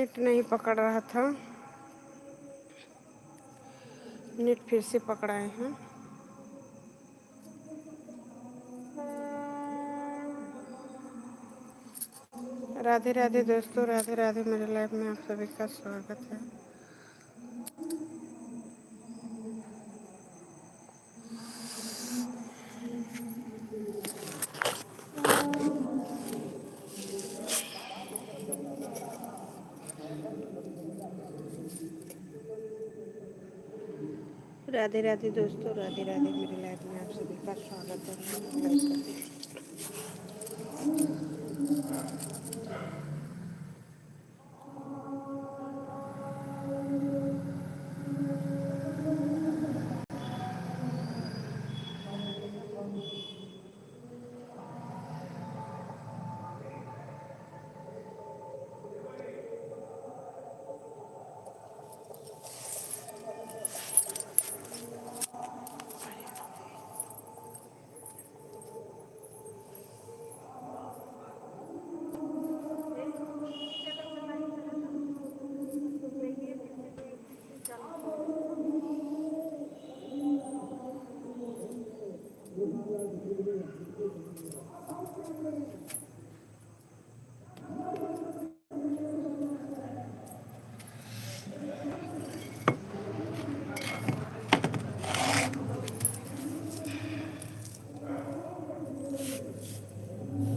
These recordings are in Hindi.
नेट नहीं पकड़ रहा था, नेट फिर से पकड़ाए हैं। राधे राधे दोस्तों, राधे राधे। मेरे लाइफ में आप सभी का स्वागत है। राधे राधे दोस्तों, राधे राधे। मेरे लाइफ में आप सभी का स्वागत है।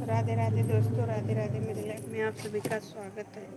राधे राधे दोस्तों, राधे राधे। मेरे लाइफ में आप सभी का स्वागत है।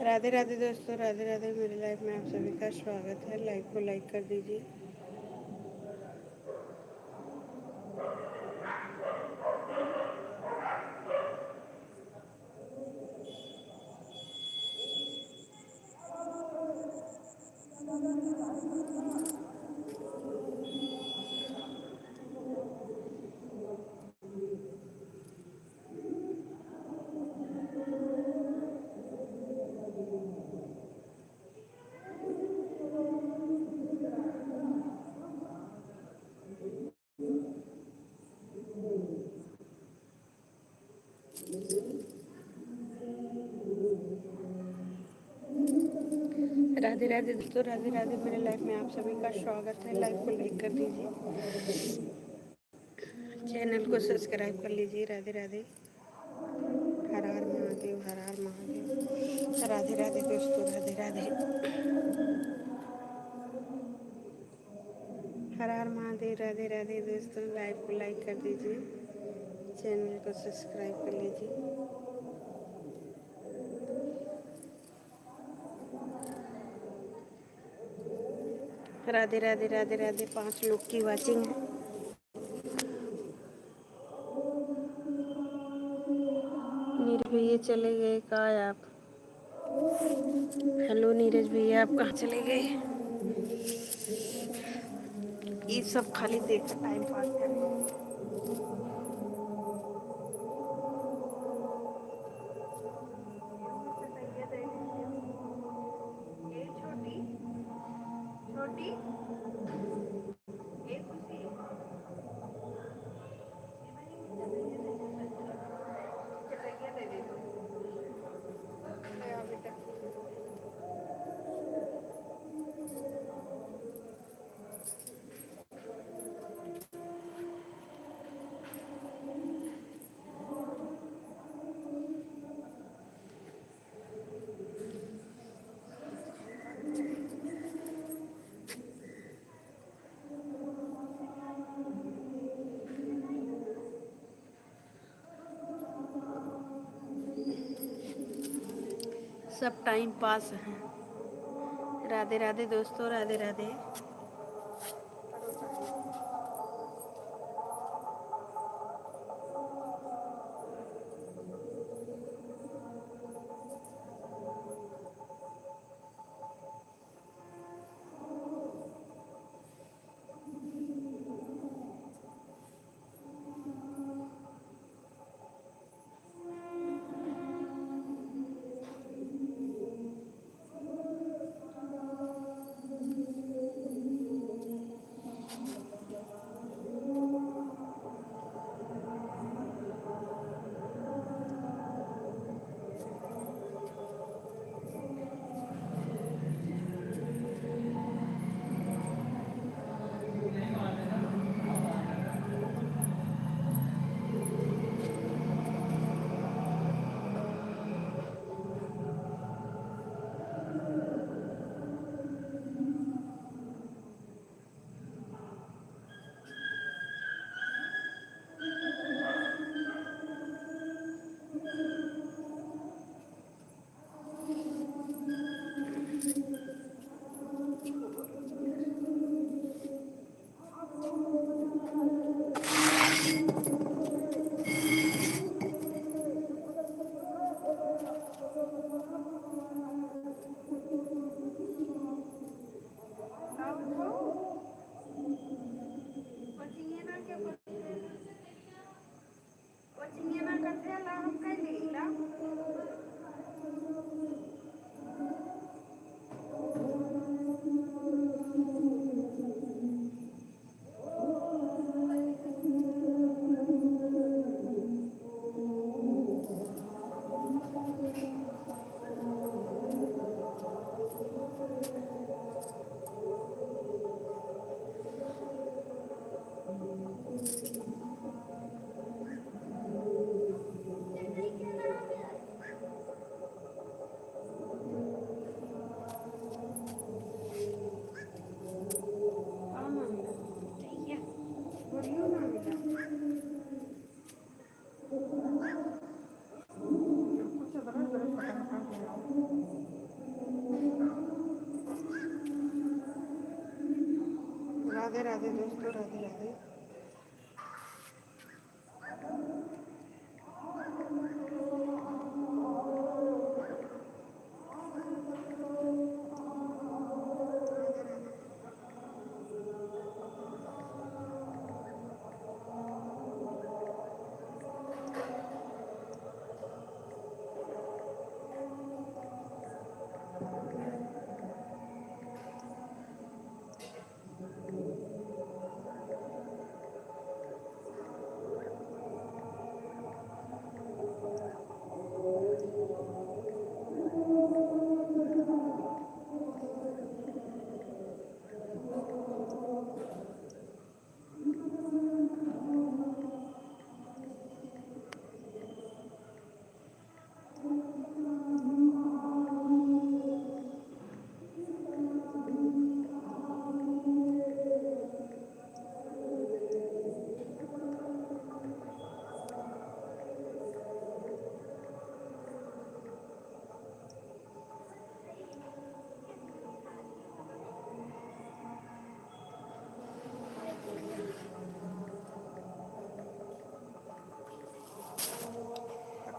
राधे राधे दोस्तों, राधे राधे। मेरी लाइफ में आप सभी का स्वागत है। लाइक को लाइक कर दीजिए। राधे राधे दोस्तों, राधे राधे। मेरे लाइफ में आप सभी का स्वागत है। लाइक को लाइक कर दीजिए, चैनल को सब्सक्राइब कर लीजिए। राधे राधे। हर हर महादेव, हर हर महादेव। राधे राधे दोस्तों, राधे राधे। हर हर महादेव। राधे राधे दोस्तों, लाइव को लाइक कर दीजिए, चैनल को सब्सक्राइब कर लीजिए। राधे राधे, राधे राधे। 5 लोग की वाचिंग है। नीरज भैया चले गए, कहाँ है आप? हेलो नीरज भैया, आप कहाँ चले गए? ये सब खाली देख टाइम पास कर रहे हैं। छोटी सब टाइम पास हैं। राधे राधे दोस्तों, राधे राधे। राधे राधे दोस्तों, राधे राधे।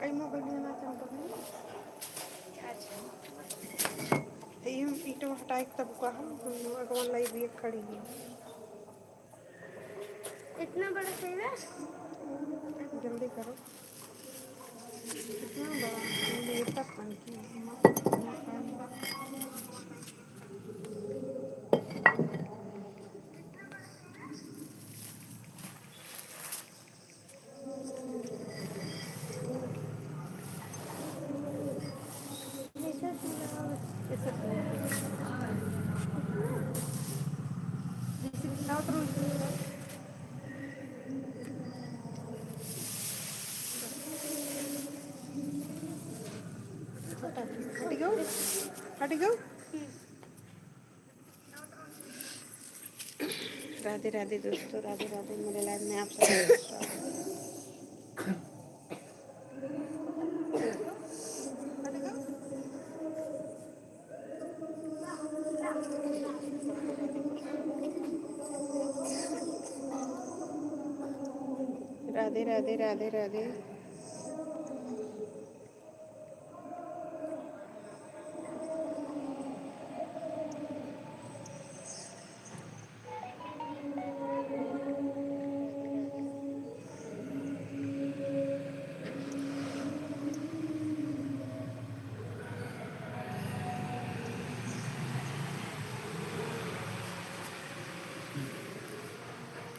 कई मोबाइल लेना चाहता हूँ। ये ईटो हटाए तब कहा भगवान लाई भी खड़ी है। इतना बड़ा चाहिए, जल्दी करो। इतना बड़ा ये तक बनती है। हट गो। राधे राधे दोस्तों, राधे राधे। मेरे लाइव में आप सब राधे राधे राधे।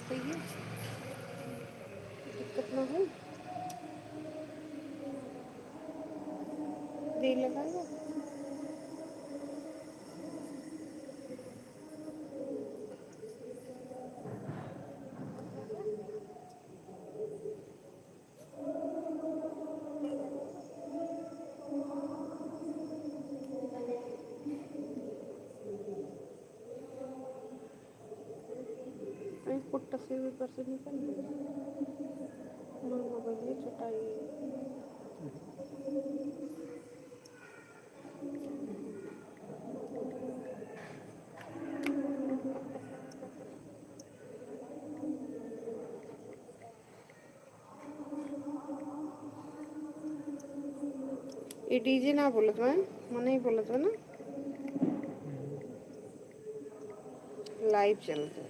सही है, दिक्कत ना हो। देर लगाएगा। अरे पुट्टा से ऊपर से निकल मोबाइल चटाई। ये डीजे ना बोलत मैं नहीं बोलत ना, लाइव चलते।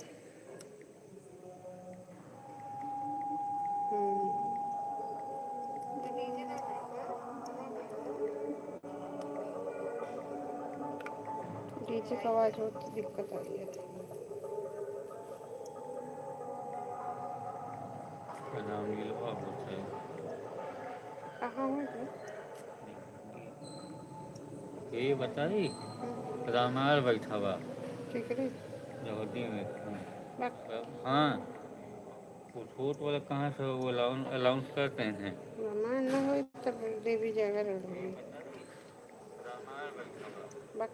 डीजे का आवाज बहुत दिक्कत आ रही है। कहाँ हूँ ये बताई रामायण बैठा बा ठीक है। जगदी में। बात हाँ, वो छोट वाला कहाँ से वो अलाउंस करते हैं। रामायण न हो तब देवी जाएगा रड़ोगी। बात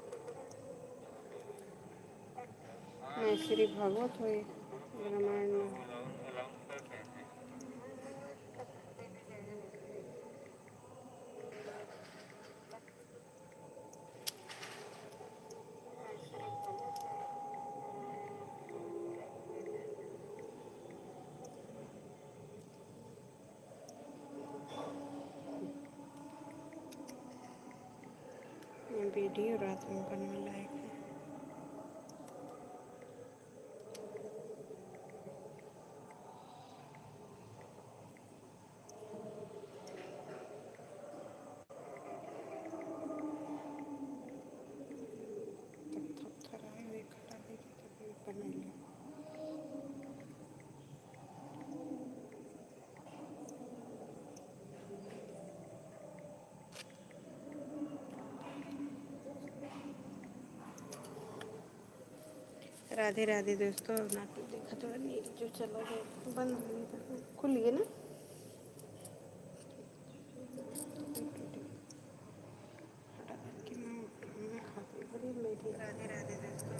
मैं श्री भागवत हो रामायण में। वीडियो रात में बनने लायक है। राधे राधे दोस्तों। ना तो देखा तो नीचे जो चला गया बंद हो गया, खुल गया ना। राधे राधे दोस्तों।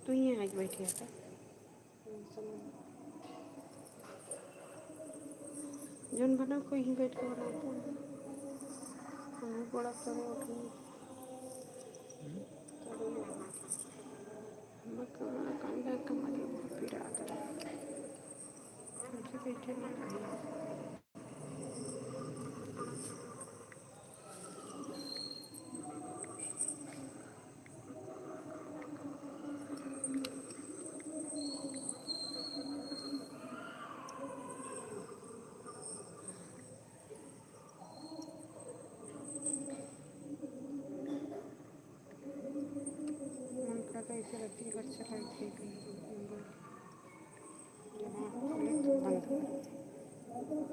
तू ही आज बैठी था जोन बना कोई ही बैठ के बनाता है। हमें बड़ा करे उठी कंधा कमरे पिरा कर बैठे ना रही। ऐसे लगती है बच्चा लाइट देगी जहाँ खोले तो बंद कर।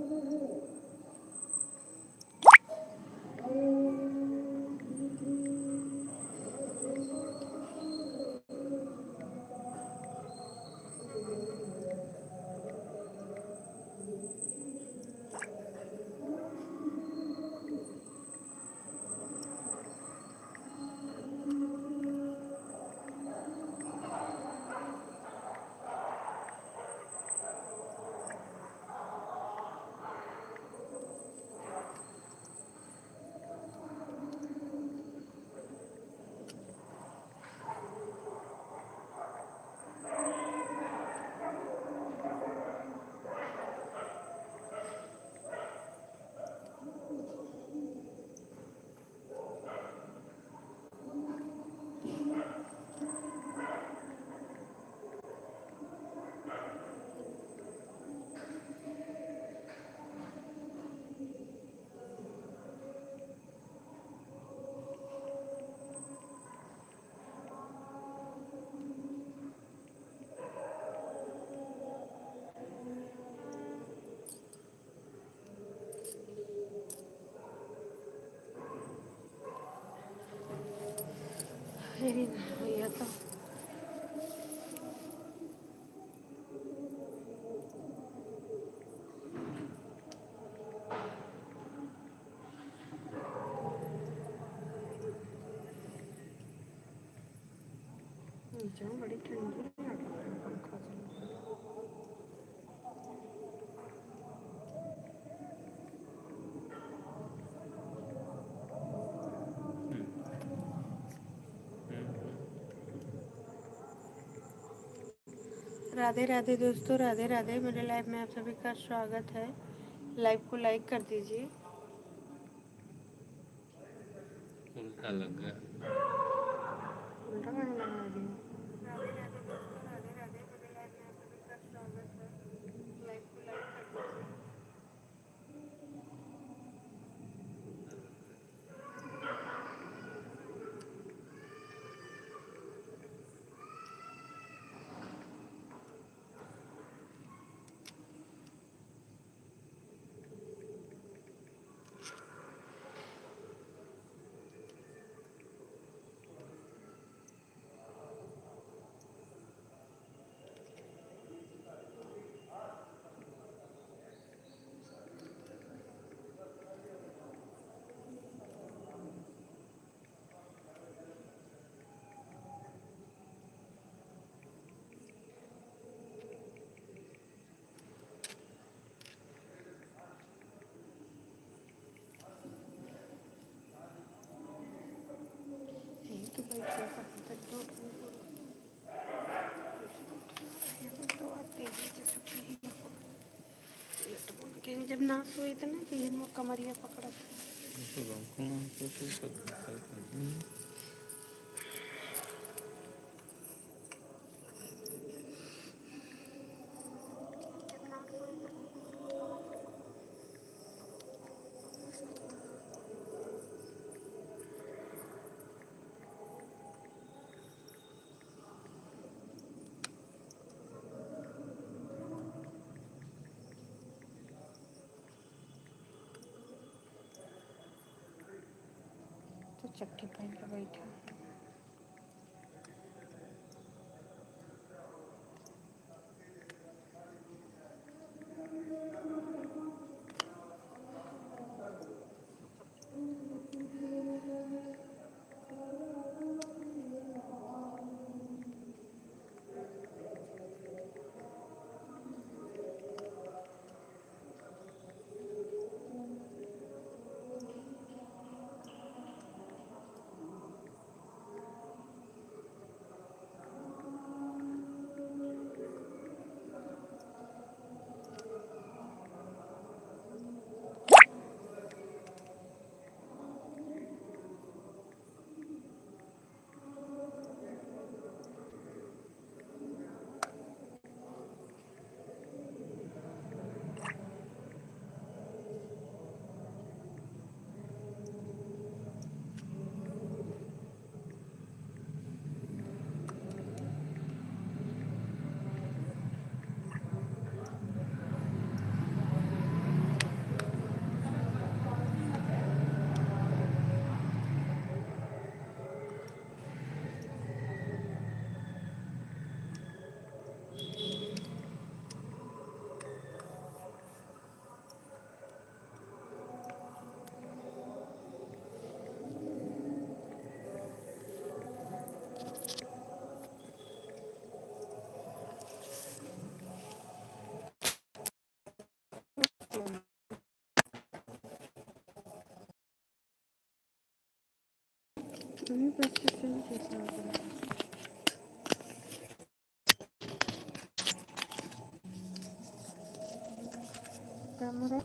यही भैया तो नीचे बड़ी ठंडी है, पंखा चला। राधे राधे दोस्तों, राधे राधे। मेरे लाइव में आप सभी का स्वागत है। लाइव को लाइक कर दीजिए। उल्टा लग गया। उल्टा गाना लगा रही हूँ। राधे राधे दोस्तों, राधे राधे। मेरे लाइव में आप सभी का स्वागत है। लाइव को लाइक कर दीजिए। तो बैठिए, तक तो आते हैं जब ना सोई तो ना कि कमरिया पकड़ा तो चक्की पहन के बैठा। नहीं बच्चे सही कैसा होता है। कैमरा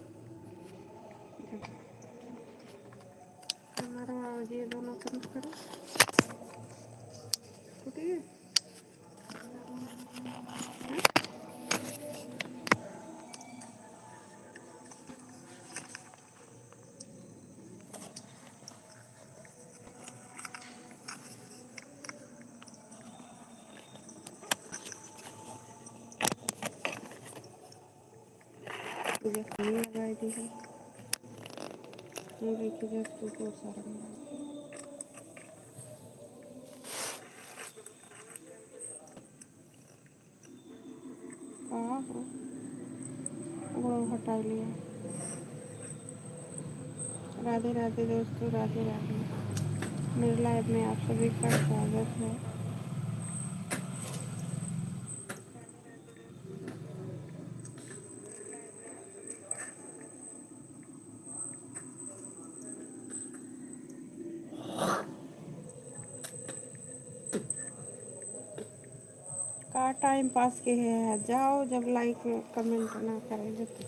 कैमरा ये दोनों बंद करो। ठीक है ये कहीं लगाई दी है। ये देखिए जब तो सारा कहाँ हो वो हटा लिया। राधे राधे दोस्तों, राधे राधे। मेरे लाइव में आप सभी का स्वागत है। का टाइम पास के है जाओ जब लाइक कमेंट ना करेंगे तो।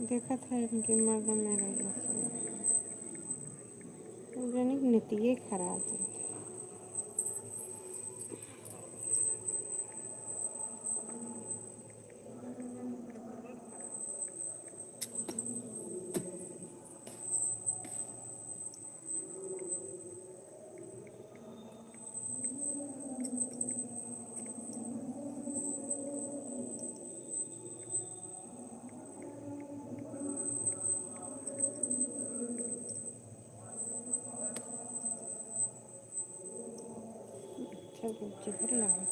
देखा था इनकी मर्द मेरे जनिक नीतिये खराब है। चलो जिगर लगा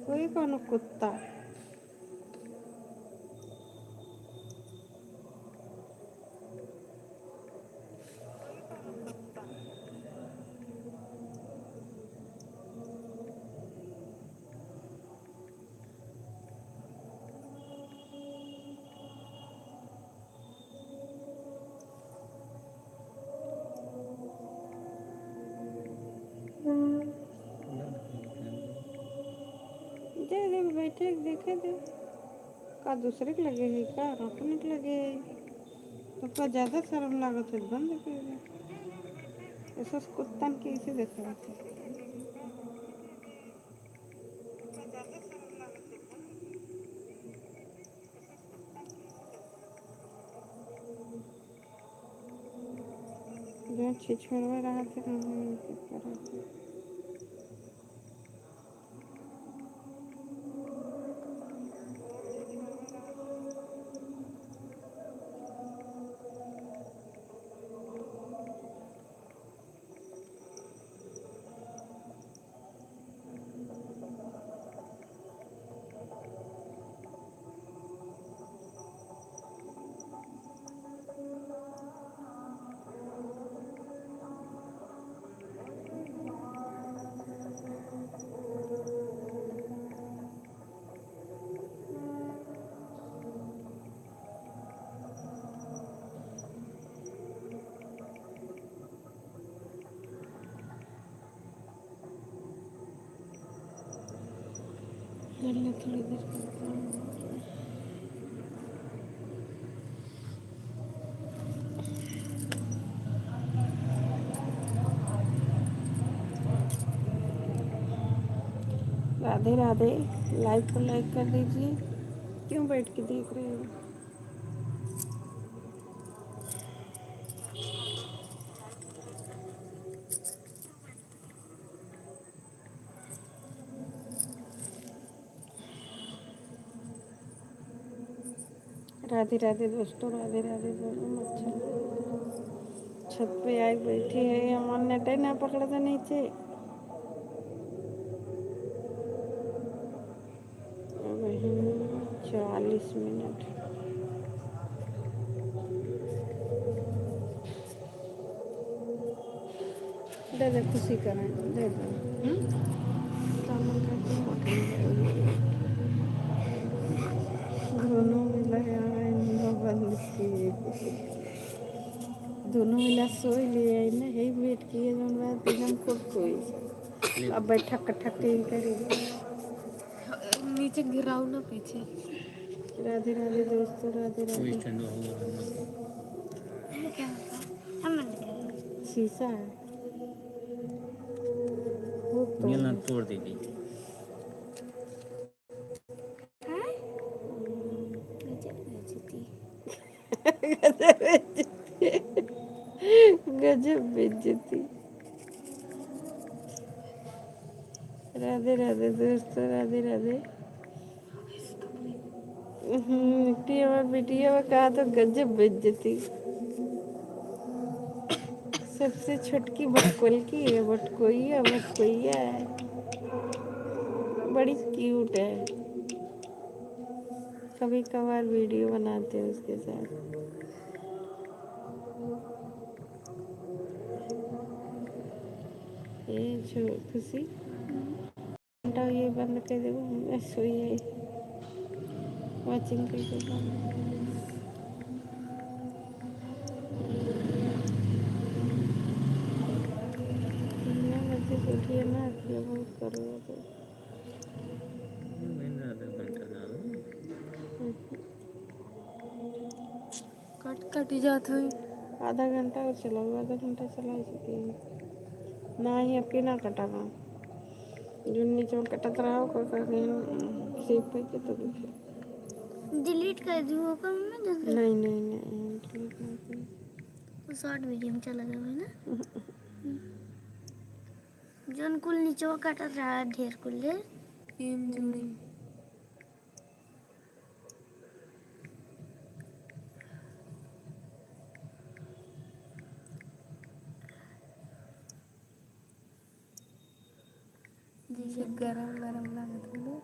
कोई कौन कुत्ता दे दे बैठे देखे दे का दूसरे के लगे है का अपने के लगे है तो का ज़्यादा शर्म लागत है बंद कर दे। ऐसा कुत्ता के इसे देखा जो छिछोड़वा रहा थे थोड़ी देर करता हूँ। राधे राधे। लाइव को लाइक कर दीजिए। क्यों बैठ के देख रहे हो। राधे राधे दोस्तों, राधे राधे दोनों। अच्छा छत पे आई बैठी है, हमारे नेट ना पकड़ा था नीचे। वही 40 मिनट। दे दे खुशी करें, दे दो। कामन करके होटल जाओगे। दोनों मिला यहाँ नींबू बंद किए, दोनों मिला सोई लिए ना, यही वेट किए जौन बात एकदम खुद कोई अब बैठा कट्ठा टीम करी नीचे गिराऊ ना पीछे। राधे राधे दोस्तों, राधे कोई राधे। स्टैंड होगा क्या होता हम शीशा है वो तो मिलना तोड़ देगी। गजब बेइज्जती। राधे राधे दोस्तों, राधे राधे। टीवा बिटिया में कहा तो गजब बेइज्जती। सबसे छोटकी भटकोल की है, भटकोइया भटकोइया है, बड़ी क्यूट है। कभी कभार वीडियो बनाते हैं उसके साथ। ये जो खुशी घंटा ये बंद कर दे, मैं सोई है वॉचिंग करके बंद। बच्चे उठिए ना, ये बहुत करो तो कट कट जात हुई। आधा घंटा और चलाओ, आधा घंटा चला सके ना ही आपके ना कटावा जो नीचे कटत रहा को सेव करके तो दिखे। डिलीट कर दी होगा मम्मी जल्दी। नहीं नहीं नहीं ठीक नहीं। वो शॉर्ट वीडियो में चला गया है ना जोन कुल नीचे कटत रहा ढेर कुल ढेर इन जोड़ी जैसे गरम गरम लागत है ना।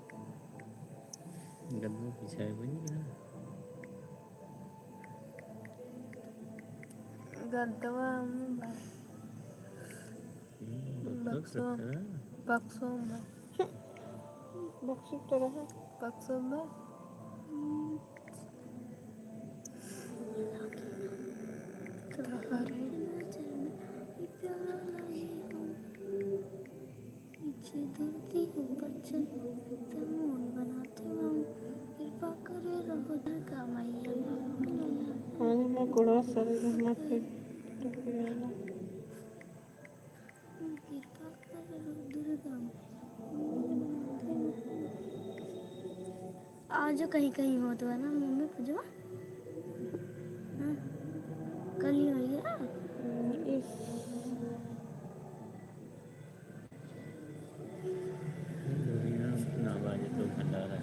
गद्दू पिछाए बनी ना गद्दवा बक्सो बक्सो बक्सो तो रहा बक्सो में पानी में गुड़ा सारे घुमा के आज कहीं कहीं हो तो है ना मम्मी पूजवा कल ही हुई है ना बाजे तो भंडारा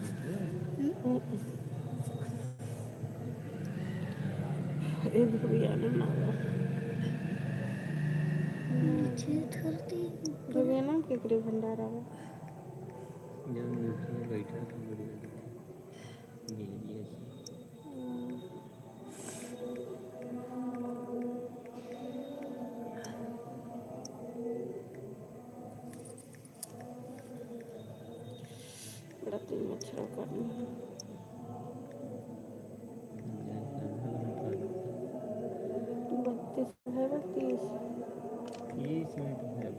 नाम केकरे भंडारा में जब नीचे बैठा था बड़ी गिरी ऐसे बड़ा तीन मच्छरों करनी है 32 है 32 30 मिनट है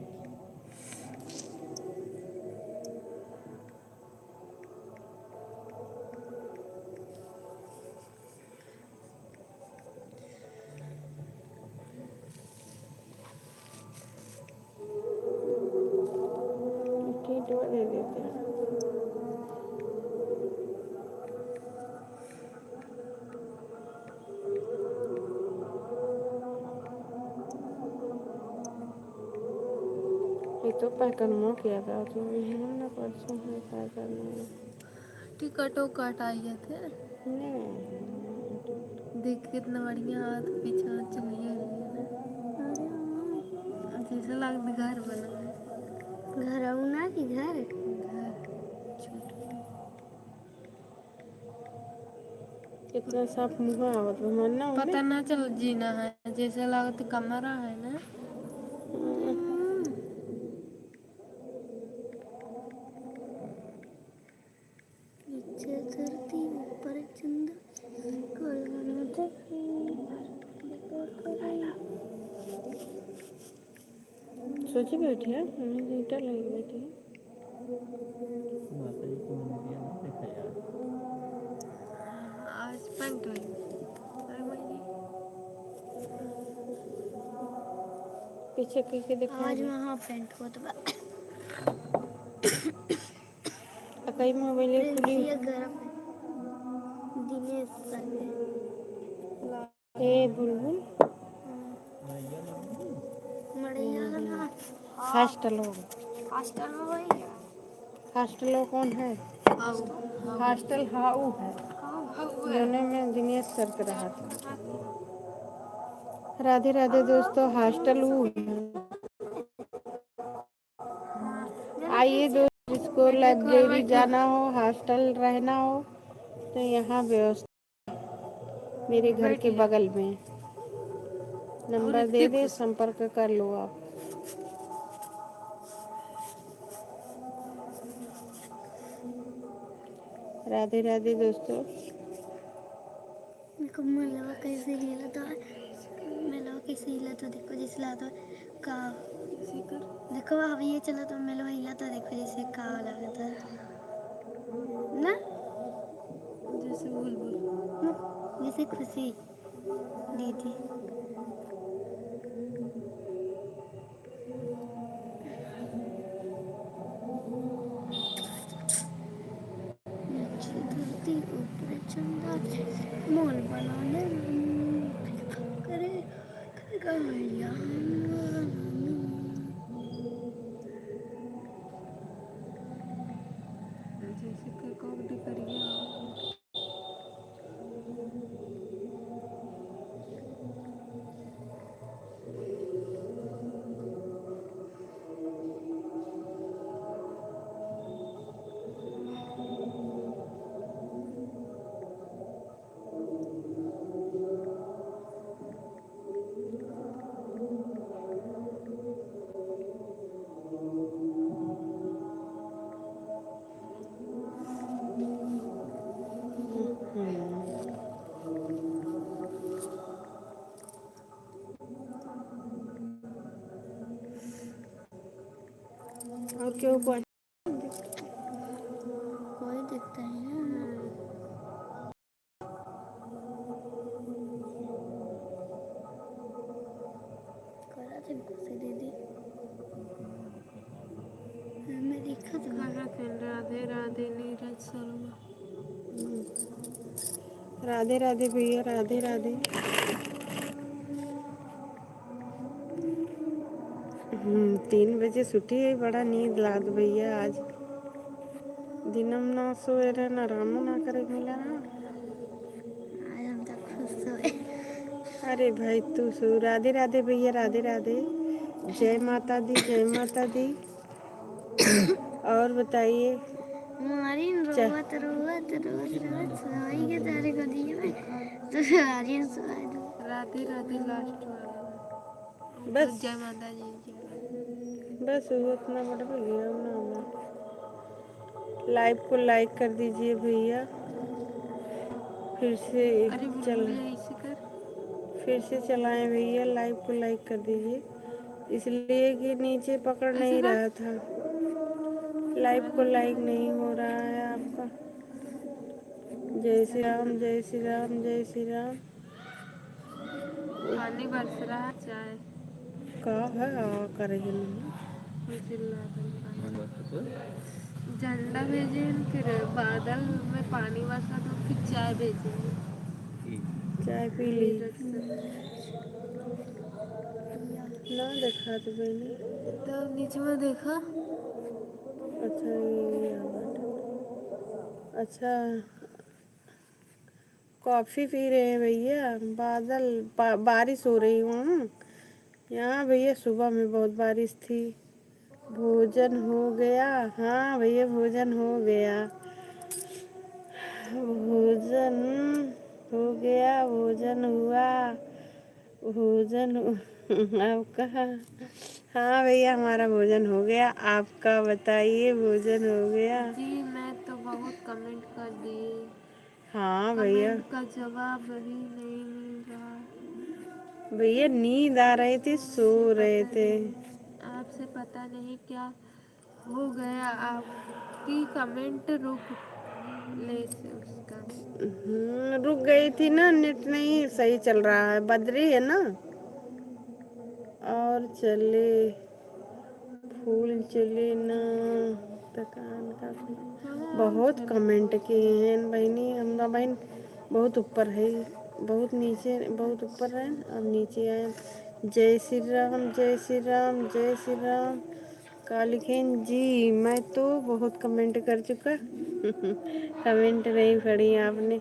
ठीक है दे देते हैं। ये तो पैकन मो किया था तो ये ना परसों है पैकन में टिकटों कट आई थे नहीं देख कितना बढ़िया हाथ पीछा चलिए जैसे लगता घर बना है। घर ना कि घर कितना साफ मुँह आवत बा मरना पता ना चल जीना है जैसे लगता कमरा है ना। नीचे धरती ऊपर चंदा कोलगना सोची बैठी है हमें ईटा लगी बैठी है। माता जी को मैंने दिया ना देखा यार। आज पेंट हुई अरे भाई पीछे करके देखा आज वहाँ पेंट होत बा कई मोबाइल खुली प्रिंसिया गरम है दिनेश सर के ए बुलबुल मड़ैया का ना हॉस्टल हॉस्टल में वही हॉस्टल कौन है हॉस्टल हाउ है जोने में दिनेश सर के रहा था। राधे राधे दोस्तों हॉस्टल वो है। आइए दोस्त जिसको लाइब्रेरी जाना हो हॉस्टल रहना हो तो यहाँ व्यवस्था मेरे घर के बगल में नंबर दे दे संपर्क कर लो आप। राधे राधे दोस्तों। देखो मेला कैसे हिला था मेला कैसे हिला था देखो जैसे लगा का देखो अब ये चला तो मेला हिला था देखो जैसे का लगा था ना जैसे बुलबुल जैसे खुशी दीदी नीचे धरती ऊपर चंदा मोल बनाने करे करेगा भैया जैसे कोई कॉमेडी करिए और क्यों कोई दिखता है ना करा तुमको से दीदी मैं देखा तो खाना खेल राधे राधे नीरज शर्मा राधे राधे भैया राधे राधे। 3 बजे छुट्टी है बड़ा नींद लाग भैया आज दिनम ना सोए रहे ना रामो ना करे मिला ना। आज हम तक खुश हुए अरे भाई तू सो राधे राधे भैया राधे राधे। जय माता दी जय माता दी। और बताइए हमारी रोवत रोवत रोवत रोवत सवाई के तारे को दिए मैं तो सवारी सवाई दो राधे राधे लास्ट वाला बस जय माता जी बस उतना बड़ा भैया ना लाइव को लाइक कर दीजिए भैया फिर से अरे चल बुलबुल ऐसे कर फिर से चलाएं भैया लाइव को लाइक कर दीजिए इसलिए कि नीचे पकड़ नहीं रहा था लाइव को लाइक नहीं हो रहा है आपका। जय श्री राम जय श्री राम जय श्री राम। पानी बरस रहा चाय का है करेंगे नहीं झंडा भेजे फिर बादल में पानी बरसा तो फिर चाय भेजेंगे चाय पी ली ना देखा तो मैंने तो नीचे में देखा अच्छा ये अच्छा कॉफी पी रहे हैं भैया। बारिश हो रही वहाँ। यहाँ भैया सुबह में बहुत बारिश थी। भोजन हो गया? हाँ भैया भोजन हो गया। भोजन हो गया, भोजन हुआ, भोजन आपका? हाँ भैया हमारा भोजन हो गया। आपका बताइए, भोजन हो गया? जी मैं तो बहुत कमेंट कर दिए, हाँ भैया। कमेंट का जवाब ही नहीं मिल रहा। भैया नींद आ रही थी, सो रहे थे। आपसे पता नहीं क्या हो गया, आपकी कमेंट रुक ले से उसका। रुक गई थी ना, नेट नहीं सही चल रहा है, बदरी है ना। और चले फूल चले ना दुकान का। बहुत कमेंट किए हैं बहनी। हमदा बहन बहुत ऊपर है, बहुत नीचे, बहुत ऊपर है और नीचे आए। जय श्री राम, जय श्री राम, जय श्री राम। का लिखें जी? मैं तो बहुत कमेंट कर चुका। कमेंट नहीं पढ़ी आपने?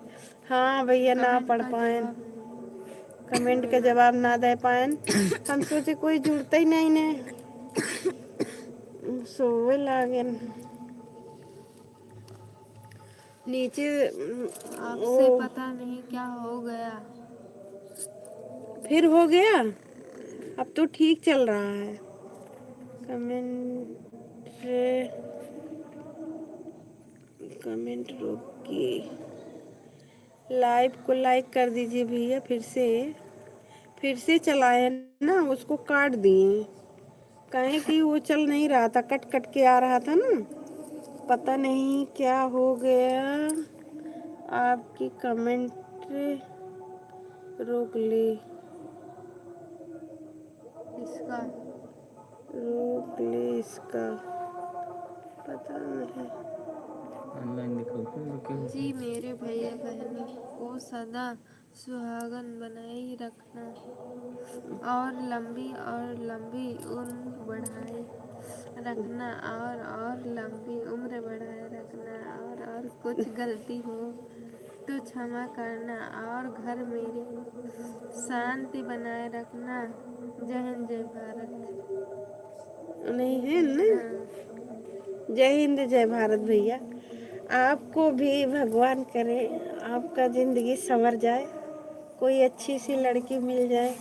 हाँ भैया ना पढ़ पाए, कमेंट का जवाब ना दे पाए। हम सोचे कोई जुड़ता ही नहीं ने, सोवे लागे नीचे। आपसे पता नहीं क्या हो गया। फिर हो गया? अब तो ठीक चल रहा है। कमेंट कमेंट रोकिए। लाइव को लाइक कर दीजिए भैया। फिर से चलाए ना, उसको काट दिए। कहें कि वो चल नहीं रहा था, कट कट के आ रहा था ना। पता नहीं क्या हो गया। आपकी कमेंट रोक ली। इसका रोक ली इसका, पता नहीं। ऑनलाइन दिखाओ क्यों? जी मेरे भैया बहनों को सदा सुहागन बनाए रखना और लंबी उम्र बढ़ाए रखना और लंबी उम्र बढ़ाए रखना और कुछ गलती हो तो क्षमा करना और घर मेरी शांति बनाए रखना। जय हिंद जय भारत। नहीं है ना? हाँ। जय हिंद जय भारत भैया। आपको भी भगवान करे आपका जिंदगी संवर जाए, कोई अच्छी सी लड़की मिल जाए।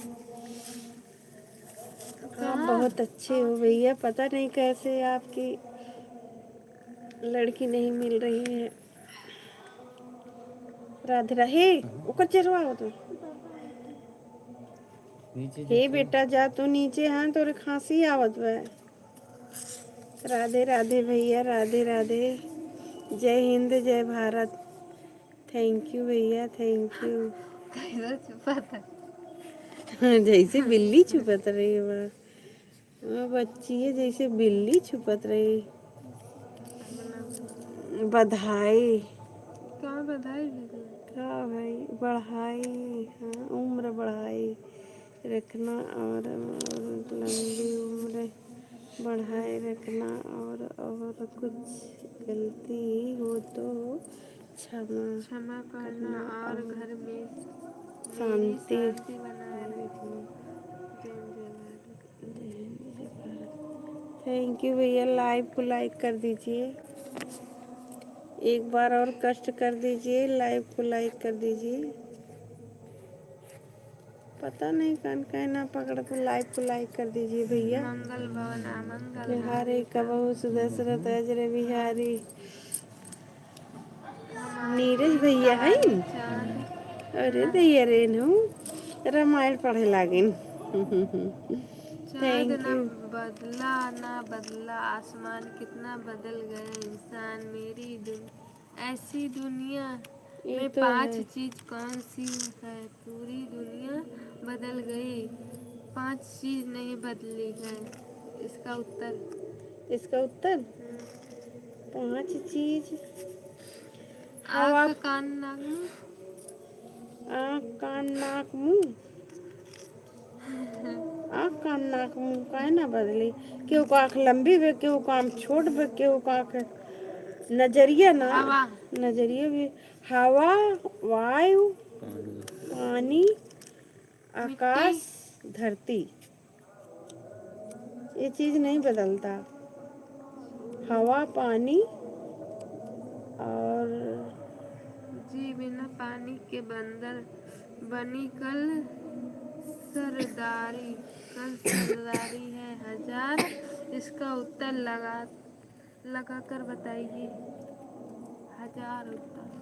आप बहुत अच्छे हो भैया, पता नहीं कैसे आपकी लड़की नहीं मिल रही है। राधे राधे। ऊपर चढ़वा हो तो नीचे हे बेटा जा तू नीचे। हाँ तोरे खांसी आवत बा। राधे राधे भैया, राधे राधे। जय हिंद जय भारत। थैंक यू भैया, थैंक यू। कैसे छुपा था? जैसे बिल्ली छुपत रही है बच्ची है, जैसे बिल्ली छुपत रही। बधाई। क्या बधाई भेजे? क्या भाई? बढ़ाई, हाँ उम्र बढ़ाई रखना और लंबी उम्र बढ़ाए रखना और कुछ गलती हो तो क्षमा करना और घर में मेरी शांति। शांति बनाए रखना। जय जय भारत। थैंक यू भैया। लाइव को लाइक कर दीजिए, एक बार और कष्ट कर दीजिए, लाइव को लाइक कर दीजिए। पता नहीं कौन कहना पकड़ को लाइव को लाइक कर दीजिए भैया। मंगल भवन अमंगल बिहारी कबहू सुदशरथ अजर बिहारी। नीरज भैया है। अरे दैया रे रामायण पढ़े लागिन। चाँद थैंक न यू। बदला ना बदला आसमान, कितना बदल गए इंसान। ऐसी दुनिया ये में तो पांच है। चीज कौन सी है? पूरी दुनिया बदल गई, पांच चीज नहीं बदली है। इसका उत्तर इसका उत्तर 5 चीज। हवा, आँख कान नाक मुंह। आँख कान नाक मुंह। आँख कान नाक मुंह काहे ना बदली? केहू को आँख लंबी बे, केहू को आँख छोट बे, केहू को आँख नजरिया ना। हवा। नजरिया भी। हवा, वायु, पानी पानी, आकाश, धरती। ये चीज नहीं बदलता। हवा, पानी और जी बिना पानी के बंदर बनी कल सरदारी है हजार। इसका उत्तर लगा कर बताइए। हजार उत्तर।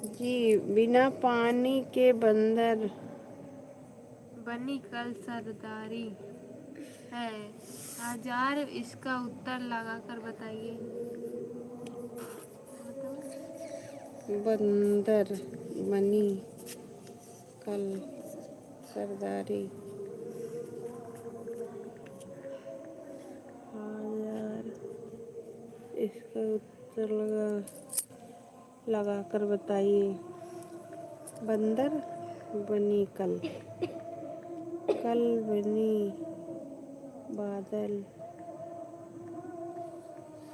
जी बिना पानी के बंदर बनी कल सरदारी है हजार। इसका उत्तर लगा कर बताइए। बंदर बनी कल सरदारी हजार। इसका उत्तर लगा कर बताइए। बंदर बनी कल बनी बादल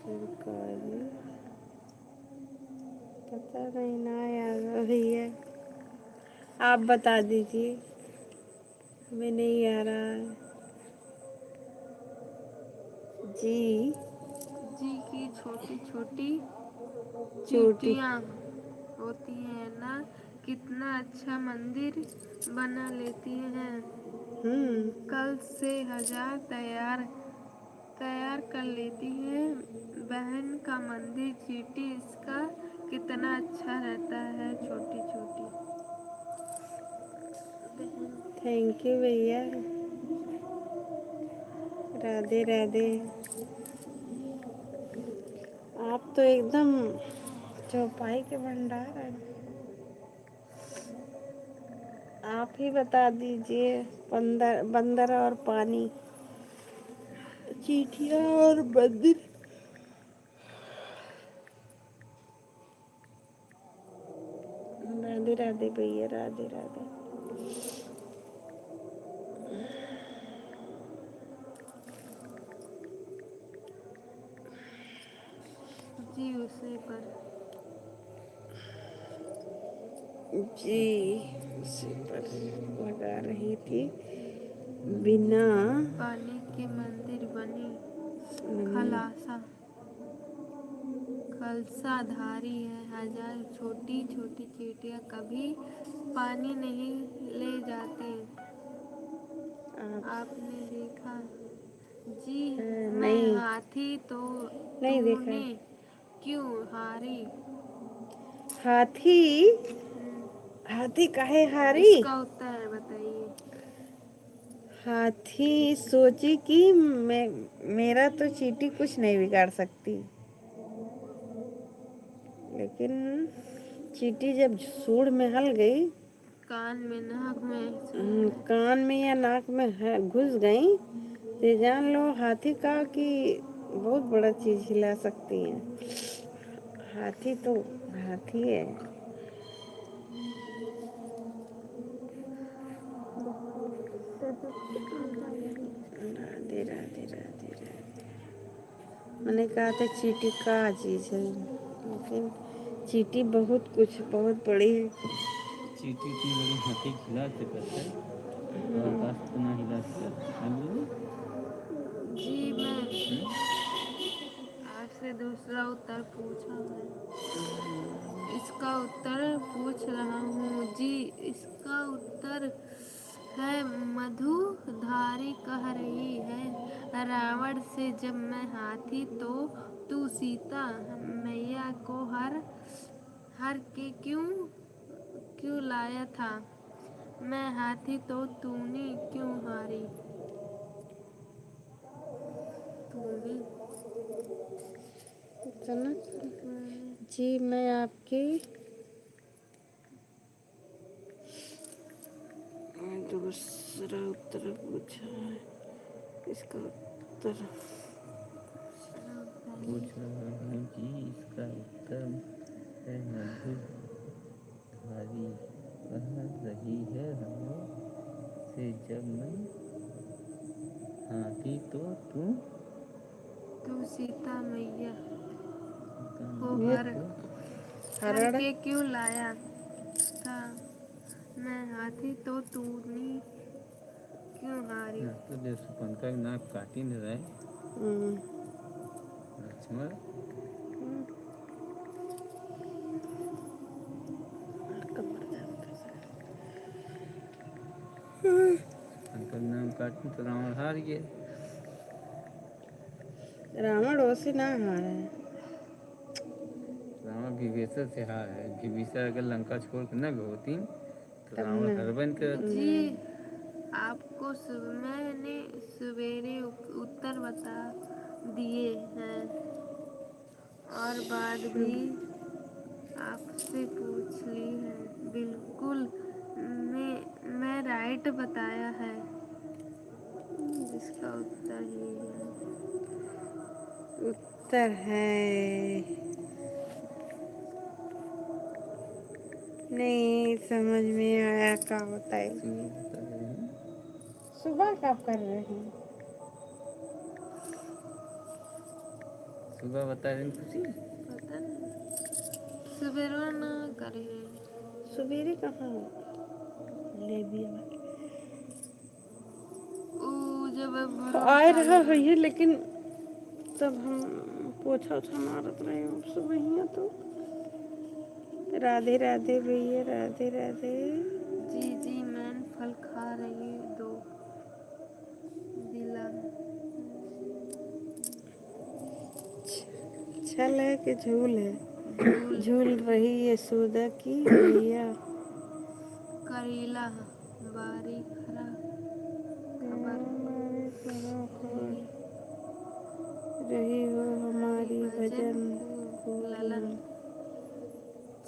सरकारी। पता नहीं ना याद आ रही है, आप बता दीजिए। हमें नहीं आ रहा है। जी जी की छोटी छोटी चोटी। चींटियां होती हैं ना, कितना अच्छा मंदिर बना लेती हैं। कल से हजार तैयार कर लेती है बहन का मंदिर। चींटी इसका कितना अच्छा रहता है छोटी छोटी बहन। थैंक यू भैया। राधे राधे। आप तो एकदम चौपाई के भंडार हैं। आप ही बता दीजिए। बंदर बंदर और पानी, चींटियां और मंदिर। राधे राधे भैया, राधे राधे। जी उसे पर जी उसी पर लगा रही थी। बिना पानी के मंदिर बनी मनी- खलसाधारी है हजार। छोटी छोटी चींटियां कभी पानी नहीं ले जाती। आप आपने देखा जी। मैं नहीं हाथी तो नहीं देखा तूने है। क्यों हारी। हाथी हाथी काहे हारी। इसका उत्तर बताइए। हाथी सोची कि मेरा तो चींटी कुछ नहीं बिगाड़ सकती, लेकिन चींटी जब सूंड में हल गई, कान में नाक में कान में या नाक में घुस गई, तो जान लो हाथी का कि बहुत बड़ा चीज हिला सकती है। हाथी तो हाथी है। राधे राधे राधे राधे। मैंने कहा था चींटी का चीज है, लेकिन चींटी बहुत कुछ बहुत बड़ी है। चींटी इतनी बड़ी हाथी खिला से करता है और आकाश इतना हिला से करता है बोली। जी मैं आपसे दूसरा उत्तर पूछा है। इसका उत्तर पूछ रहा हूँ जी। इसका उत्तर है मधुधारी कह रही है रावण से, जब मैं हाथी तो तू सीता मैया को हर के क्यों लाया था। मैं हाथी तो तूने क्यों हारी। तूने सुनो जी, मैं आपकी दूसरा उत्तर पूछा है। इसका उत्तर पूछ रहा हूँ जी। इसका उत्तर है मधुधारी कह रही है रावण से, जब मैं हाथी तो तू सीता मैया को ये हर हरण के क्यों लाया था। मैं हाथी तो तूने क्यों हारी। ना तो देव सुपन का नाक काटी नहीं रहे हम्म, लक्ष्मण। उनका नाम काटने तो रावण हार गया। रावण ओसे ना हारा है। रावण विभीषण से हार है। विभीषण अगर लंका छोड़ के न होती तो तब रावण ना हरबन कर। जी आपको मैंने सवेरे उत्तर बता दिए हैं और बात भी आपसे पूछ ली है। बिल्कुल मैं राइट बताया है। जिसका उत्तर ही है। उत्तर है नहीं समझ में आया क्या होता है। सुबह बता रहे हैं। सुबह क्या कर रहे हैं? सुबह बता रहे हैं खुशी। पता नहीं सवेरे ना करे। सवेरे कहाँ ले दिया ओ जब आ रहा है ये, लेकिन तब हम पोछा ओछा मारत रहे अब सुबह ही तो। राधे राधे भैया, राधे राधे। जी जी मैं फल खा रही दो दिला। छल है कि झूल है? झूल झूल रही यशोदा की मैया। करेला बारी खरा खबर रही हो हमारी भजन को ललन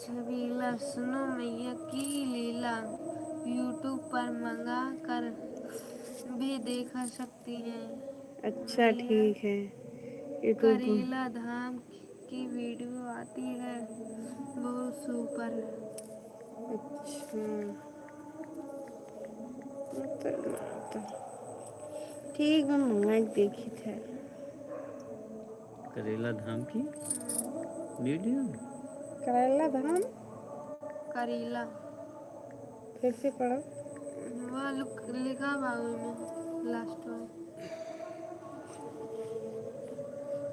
छबीला। सुनो मैया की लीला यूट्यूब पर मंगा कर भी देखा सकती हैं। अच्छा ठीक है। यूट्यूब करेला धाम की वीडियो आती है बहुत सुपर। अच्छा तो ठीक है, मंगा के देखी थे। करेला धाम की वीडियो। करेला धाम करेला फिर से पढ़ो। वह लिखा बाबू में लास्ट में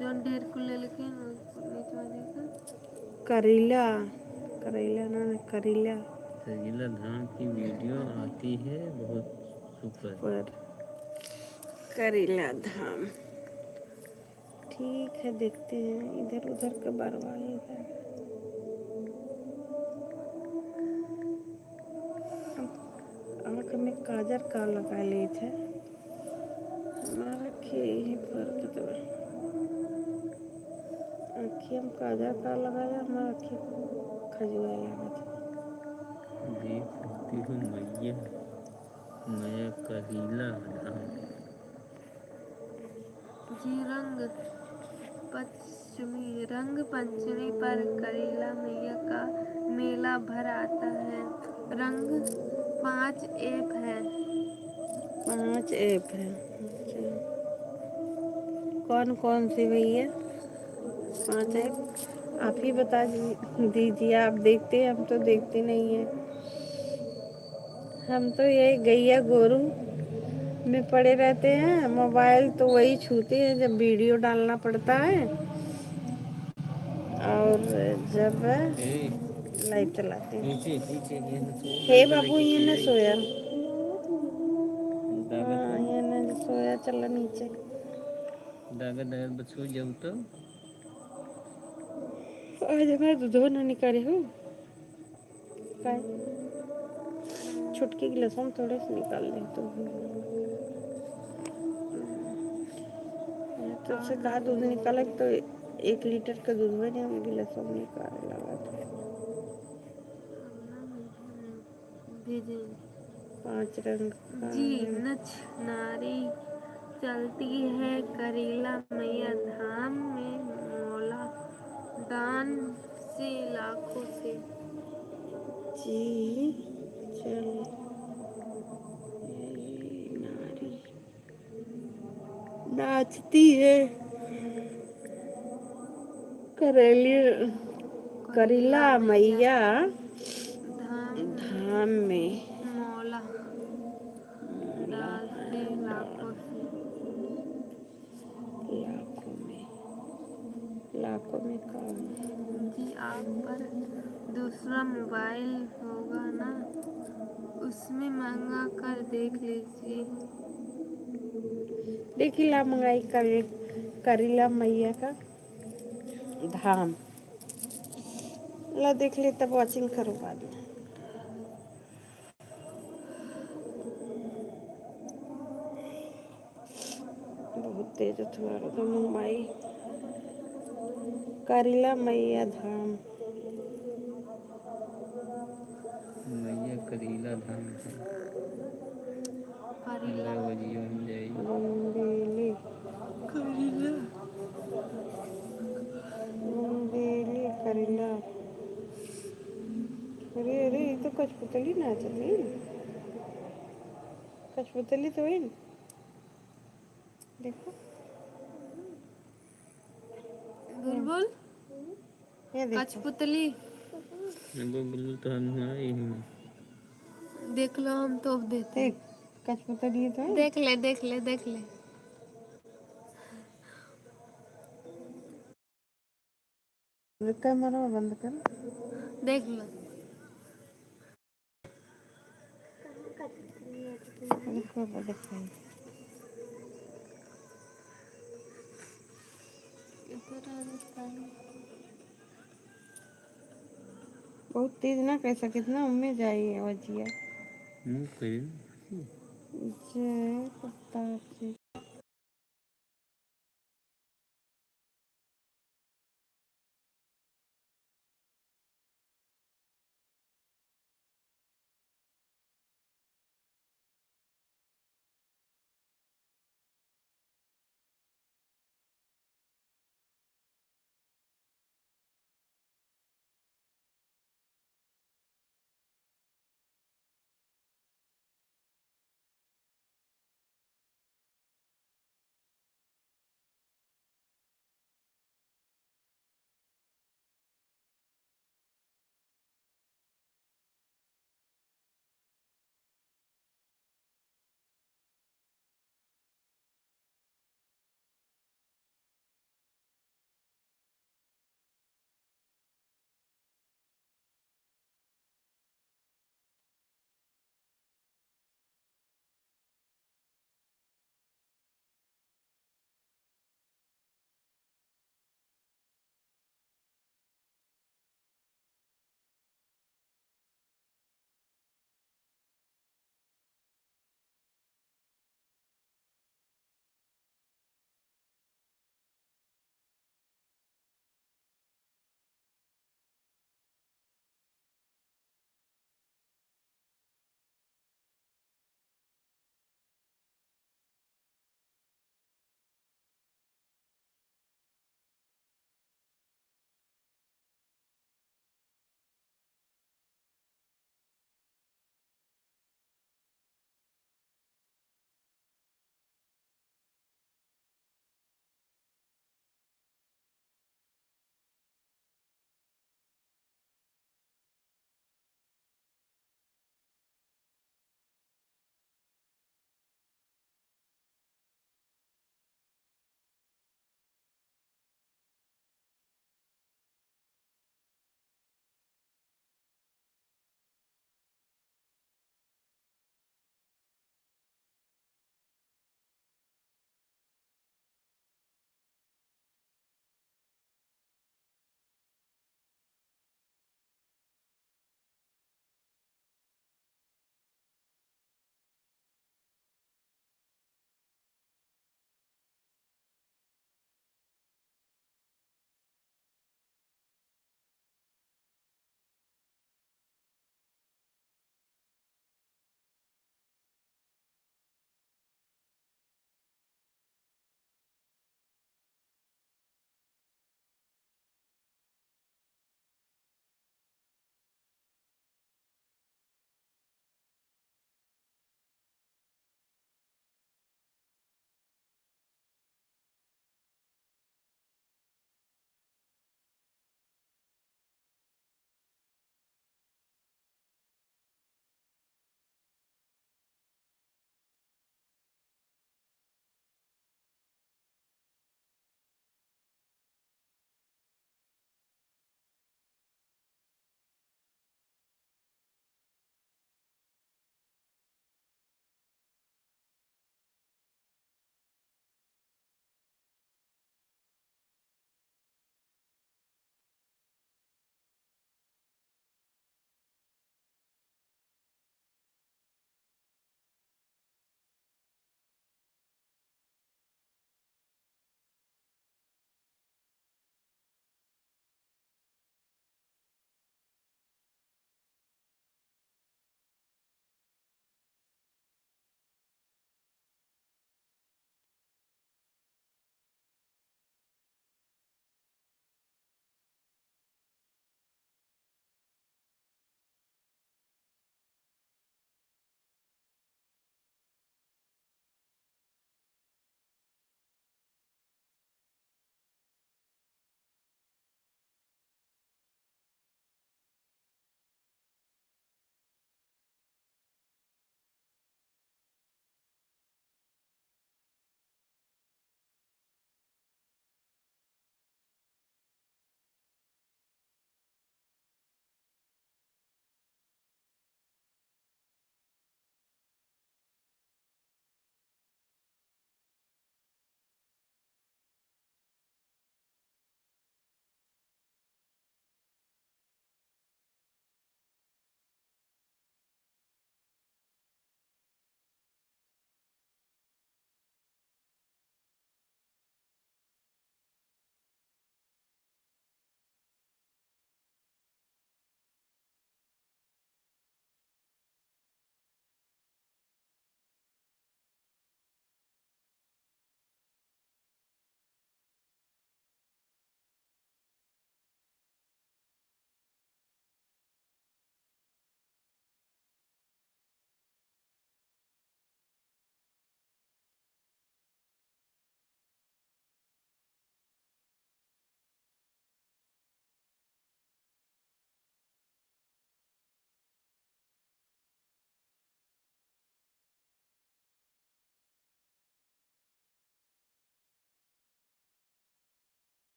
जौन ढेर कुल्ले लिखे हैं, नीचे में देखा करेला करेला ना करेला करेला धाम की वीडियो आती है बहुत सुपर। पर करेला धाम ठीक है, देखते हैं। इधर उधर का बरवाए इधर आँख में काजर का लगा ले थे हमारा यही फर्क तो आँखी में काजर का लगाया, हमारा आँखी खजुआ लगा था। देख सकती हूँ मैया मैं करेला धाम। जी रंग पंचमी पर करेला मैया का मेला भर आता है। रंग 5 ऐप है। 5 ऐप है। अच्छा कौन कौन से भैया? 5 ऐप आप ही बता दीजिए। आप देखते हैं, हम तो देखते नहीं हैं। हम तो यही गैया गोरू में पड़े रहते हैं। मोबाइल तो वही छूते हैं जब वीडियो डालना पड़ता है और जब ए लाइव चलाते हैं। नीचे नीचे ये न सो हे दादा बाबू लेके ये के न आई सोया। दागा तो हाँ ये न सोया, चला नीचे। दागा दागा बच्चों जाऊ तो आज हमारे दूधवा ना निकाले हो काय छुटकी गिलासों में थोड़े से निकाल दे तो तुझसे कहा दूध निकाला तो 1 लीटर का दूध बने हम गिलासों में निकाल लगा था। भेजे 5 रंग का जी है। नच नारी चलती है करेला मैया धाम में मौला दान से लाखों से। जी चल नारी नाचती है करेली करेला मैया धाम धाम में मौला डालते लाखों से। लाखों में कौन? जी आप पर दूसरा मोबाइल होगा ना, उसमें मंगा कर देख लीजिए। देखिला मंगाई करीला मैया का धाम ला देख ली तब वॉचिंग करो बाद में। बहुत तेज तुम्हारा तो मुंबई करीला मैया धाम। मैया करीला धाम है। करीला अल्लाह वजियो हम जाई। मुंबेली करीला मुंबेली करीला। अरे अरे ये तो कठपुतली नाचत है। कठपुतली तो है। देखो बुलबुल ये देखो कठपुतली वो बोलू तो हम आई हूँ। देख लो, हम तो देते देख कठपुतली तो है। देख ले देख ले देख ले। कैमरा बंद कर। देख लो देखो देखो इधर आ जाता है। बहुत तेज ना कैसा कितना उम्मीद जाई है वजिया। मुँह करी जय पता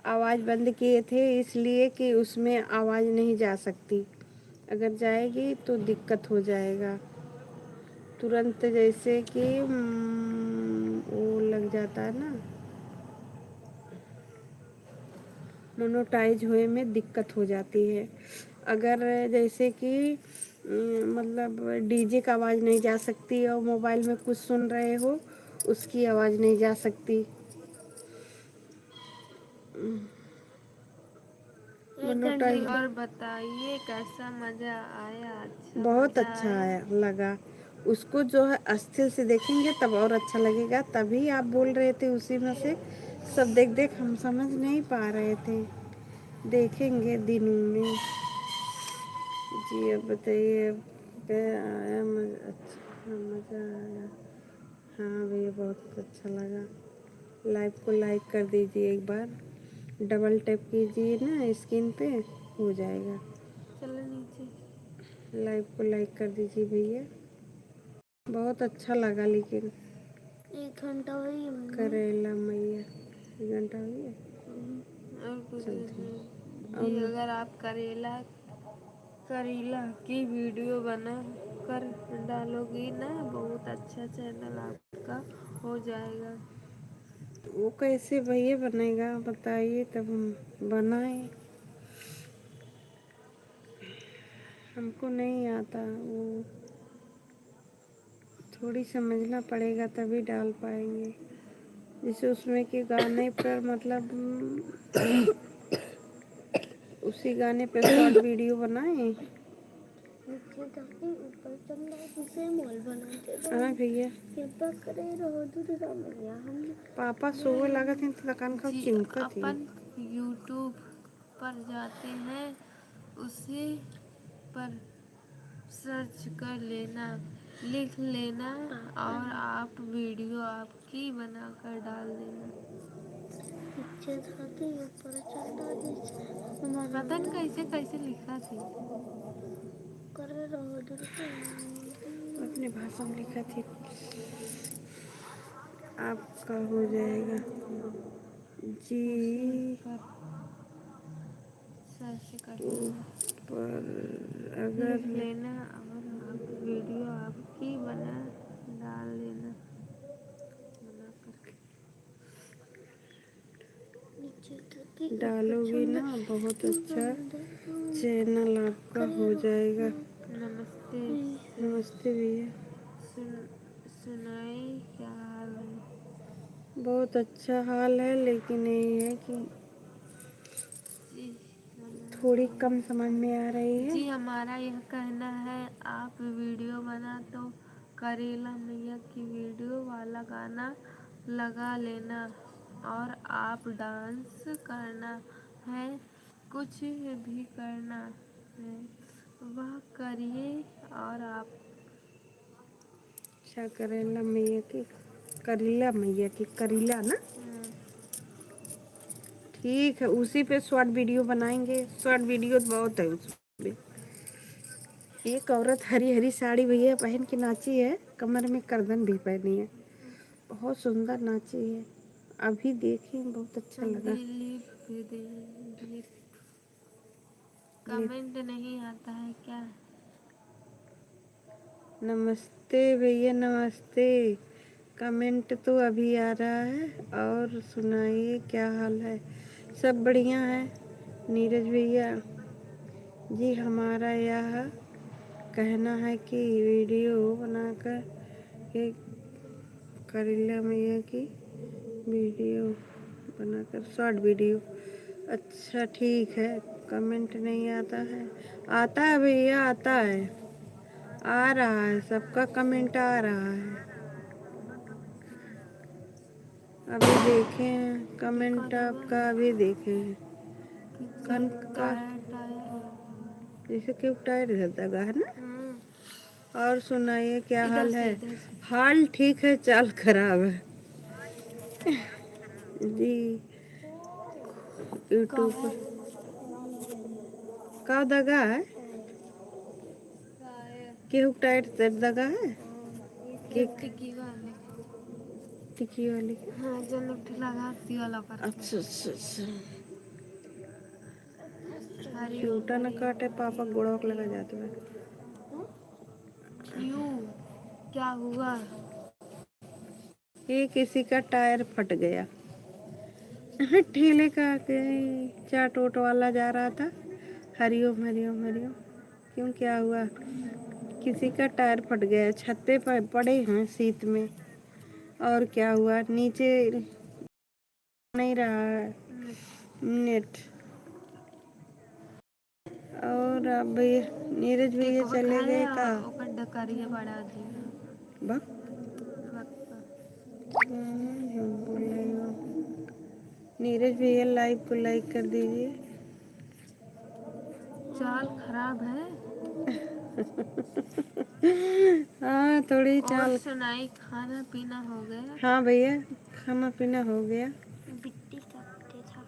आवाज़ बंद किए थे इसलिए कि उसमें आवाज़ नहीं जा सकती, अगर जाएगी तो दिक्कत हो जाएगा। तुरंत जैसे कि वो लग जाता है ना, मोनोटाइज हुए में दिक्कत हो जाती है। अगर जैसे कि मतलब डीजे का आवाज़ नहीं जा सकती और मोबाइल में कुछ सुन रहे हो उसकी आवाज़ नहीं जा सकती। मोनोटाइज और बताइए कैसा मजा आया? अच्छा बहुत मजा अच्छा आया। आया लगा। उसको जो है अस्थिर से देखेंगे तब और अच्छा लगेगा। तभी आप बोल रहे थे उसी में से सब देख देख हम समझ नहीं पा रहे थे। देखेंगे दिनों में। जी अब बताइए, अब क्या आया मजा? अच्छा मज़ा आया। हाँ भैया बहुत अच्छा लगा। लाइव को लाइक कर दीजिए, एक बार डबल टैप कीजिए ना स्क्रीन पे, हो जाएगा। चलो नीचे। लाइव को लाइक कर दीजिए भैया। बहुत अच्छा लगा लेकिन 1 घंटा हुई मम्मी। करेला मैया 1 घंटा हो गया। और कुछ चलते हैं। जी, अगर आप करेला करेला की वीडियो बना कर डालोगी ना, बहुत अच्छा चैनल आपका हो जाएगा। वो कैसे भैया बनेगा बताइए तब हम बनाएं। हमको नहीं आता वो, थोड़ी समझना पड़ेगा तभी डाल पाएंगे। जैसे उसमें के गाने पर मतलब उसी गाने पे शॉर्ट वीडियो बनाएं। नीचे जाके ऊपर चंदा जिसे मॉल बनाते हाँ भैया, कृपा करे रहो दूर मैया हम। पापा सोवे लगा थे तो दुकान का जी, चिमका थी। अपन यूट्यूब पर जाते हैं, उसे पर सर्च कर लेना, लिख लेना और आप वीडियो आपकी बनाकर डाल देना। नीचे जाके ऊपर चंदा जिसे पता नहीं कैसे कैसे लिखा थी। करे रहो दूर अपने भाषा में लिखा थी। आपका हो जाएगा जी। उसी पर सर्च कर लेना, पर लिख अगर लेना और आप वीडियो आपकी बना डाल देना, बना कर। नीचे जाके डालोगी ना बहुत अच्छा चैनल आपका हो जाएगा। नमस्ते। नमस्ते भैया। सुन सुनाई क्या हाल है? बहुत अच्छा हाल है, लेकिन यही है कि जी थोड़ी कम समझ में आ रही है। जी, हमारा यह कहना है, आप वीडियो बना तो करेला मैया की वीडियो वाला गाना लगा लेना और आप डांस करना है, कुछ भी करना है वह करिए और आप। अच्छा करेला मैया की, करेला मैया की, करेला ना, ठीक है उसी पे शॉर्ट वीडियो बनाएंगे। शॉर्ट वीडियो तो बहुत है उसमें। एक औरत हरी हरी साड़ी भैया पहन के नाची है, कमर में करदन भी पहनी है, बहुत सुंदर नाची है। अभी देखें बहुत अच्छा लगा। दिलीप ले- कमेंट नहीं आता है क्या? नमस्ते भैया नमस्ते। कमेंट तो अभी आ रहा है। और सुनाइए क्या हाल है? सब बढ़िया है नीरज भैया जी। हमारा यह कहना है कि वीडियो बनाकर के करेला मैया की वीडियो बनाकर शॉर्ट वीडियो। अच्छा ठीक है। कमेंट नहीं आता है? आता है भैया, आता है, आ रहा है, सबका कमेंट आ रहा है। अभी देखे हैं कमेंट आपका, अभी देखे हैं। कन का जैसे क्यों टायर दगा है ना। और सुनाइए क्या इधर हाल से है? इधर से। हाल ठीक है, चाल खराब है जी। यूट्यूब पर का दगा है? केहू टायर दगा है? के टिकी वाले। टिकी वाली? हाँ, जो लिफ्ट लगाती वाला पर। अच्छा अच्छा अच्छा। हरिओम झूठा न हरिओम। काटे, पापा गुड़ोक लगा जाते हैं। क्यों, क्या हुआ? ये किसी का टायर फट गया। ठेले का चाट ओट वाला जा रहा था। हरिओम हरिओम हरिओम। क्यों, क्या हुआ? किसी का टायर फट गया, छत पे पड़े हैं शीत में। और क्या हुआ, नीचे नहीं रहा है नेट। और अब भैया नीरज भैया केकवा चले खाए गए का? ओकर डकरिया बड़ा अजीब है। बक बक्का। बोल रही हो। नीरज भैया लाइव को लाइक कर दीजिए। चाल खराब है। हाँ, थोड़ी और चाल। सुनाई, खाना पीना हो गया? हाँ भैया, खाना पीना हो गया। बिट्टी काटते था।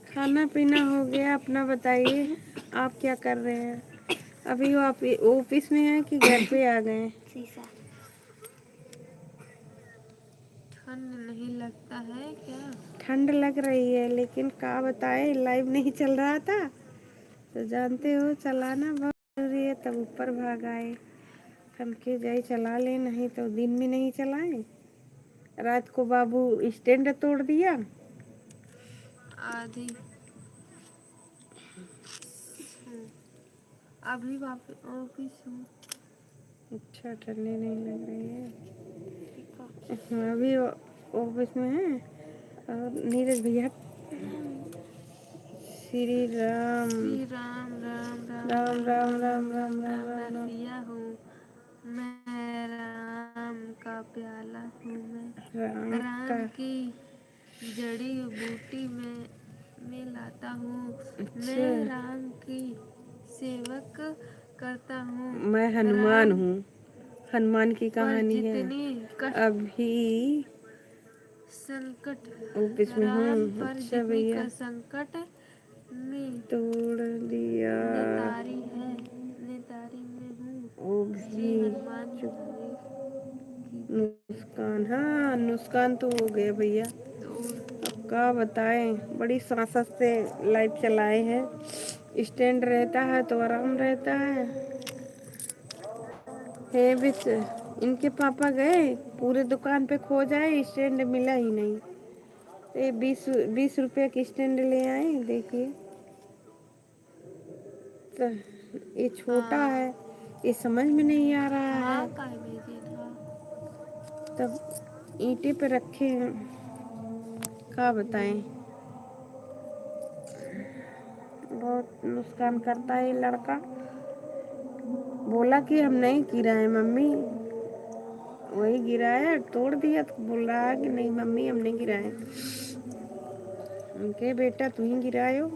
खाना पीना हो गया, अपना बताइए, आप क्या कर रहे हैं? अभी वो आप ऑफिस में हैं कि घर पे आ गए? शीशा। ठंड नहीं लगता है क्या? ठंड लग रही है, लेकिन क्या बताए, लाइव नहीं चल रहा था तो जानते हो चलाना बहुत जरूरी है, तब ऊपर भाग आए। हम के जाए चला ले, नहीं तो दिन में नहीं चलाए। रात को बाबू स्टैंड तोड़ दिया। आधी हूँ। अभी वापस ऑफिस हूँ। अच्छा, ठंडी नहीं लग रही है। हाँ, अभी ऑफिस में है। और नीरज भैया, श्री राम श्री राम राम राम राम राम राम राम राम राम राम राम। रसिया हूँ मैं, राम का प्याला हूँ मैं। राम का। राम की जड़ी बूटी में लाता हूँ अच्छा, मैं, राम की सेवक करता हूँ। मैं हनुमान राम हूँ। हनुमान की पर कहानी है। जितनी कष्ट अभी संकट, ऑफिस में हूँ। राम पर अच्छा जितनी भैया, संकट में तोड़ दिया। नेतारी है, नेतारी में हूँ। वो श्री भी हनुमान तारीफ की नुकसान, हाँ नुकसान तो हो गया भैया। तोड़। अब क्या बताएं, बड़ी सांसत से लाइव चलाए हैं। स्टैंड रहता है तो आराम रहता है बिच। इनके पापा गए, पूरे दुकान पे खो जाए, स्टैंड मिला ही नहीं। ये 20 रुपये की स्टैंड ले आए, देखिए। तो ये छोटा हाँ है, ये समझ में नहीं आ रहा है। हाँ, का इमेजिन हाँ। तब ईंटे पे रखे हैं, क्या बताएं। बहुत नुकसान करता है ये लड़का। बोला कि हम नहीं गिराए मम्मी, वही गिराया, तोड़ दिया, तो बोल रहा है कि नहीं मम्मी हम नहीं गिराए। उनके बेटा तू ही गिराए हो।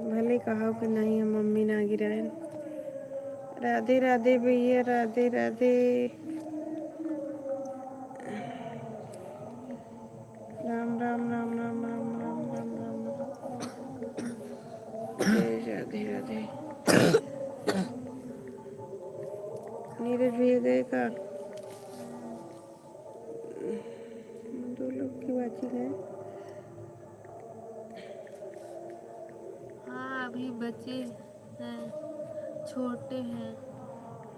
भले कहा कि नहीं हम मम्मी ना गिराए। राधे राधे भैया, राधे राधे। राम राम राम राम राम राम राम राम राम। जय राधे राधे। नीरज भैया गए का? दो लोग की बाची गए। हाँ, अभी बच्चे हैं, छोटे हैं।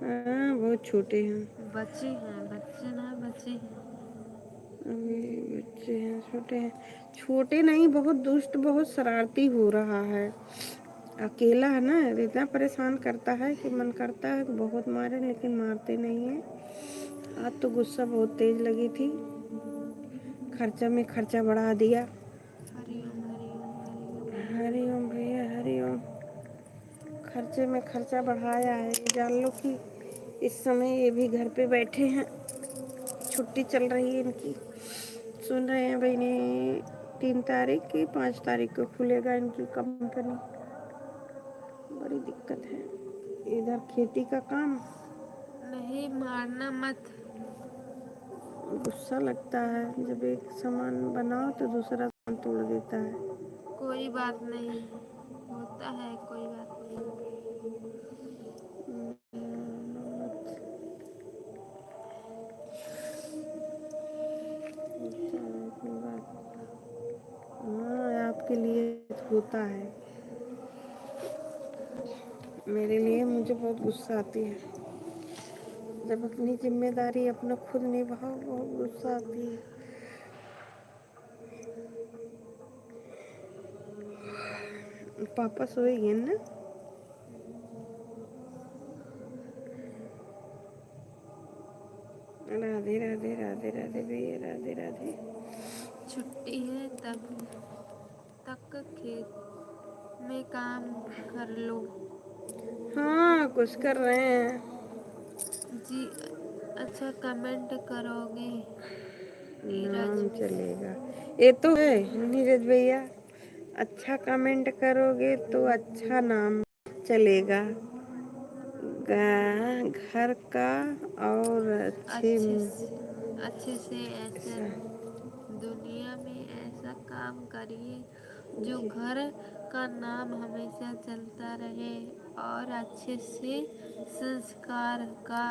हाँ, बहुत छोटे हैं। बच्चे हैं, बच्चे ना बच्चे हैं। अभी बच्चे हैं, छोटे हैं। छोटे नहीं, बहुत दुष्ट, बहुत शरारती हो रहा है। अकेला है ना, इतना परेशान करता है कि मन करता है कि बहुत मारे, लेकिन मारते नहीं है। आज तो गुस्सा बहुत तेज लगी थी। खर्चा में खर्चा बढ़ा दिया। हरिओम हरिओम हरिओम। हरिओम भैया, हरिओम। खर्चे में खर्चा बढ़ाया है। ये जान लो कि इस समय ये भी घर पे बैठे हैं, छुट्टी चल रही है इनकी। सुन रहे हैं भाई ने 3 तारीख की 5 तारीख को खुलेगा इनकी कंपनी। बड़ी दिक्कत है। इधर खेती का काम। नहीं, मारना मत। गुस्सा लगता है जब एक सामान बनाओ तो दूसरा सामान तोड़ देता है। कोई बात नहीं, होता है, कोई बात नहीं। होता है, कोई बात के लिए होता है। मेरे लिए मुझे बहुत गुस्सा आती है जब अपनी जिम्मेदारी अपना खुद निभाओ, बहुत गुस्सा आती है। पापा सोए गए ना? राधे राधे राधे राधे भैया, राधे राधे। छुट्टी है तब तक खेत में काम कर लो। हाँ, कुछ कर रहे हैं। जी अच्छा कमेंट करोगे नीरज नाम चलेगा, ये तो है नीरज भैया। अच्छा कमेंट करोगे तो अच्छा नाम चलेगा। घर का और अच्छे से ऐसा दुनिया में ऐसा काम करिए जो घर का नाम हमेशा चलता रहे और अच्छे से संस्कार का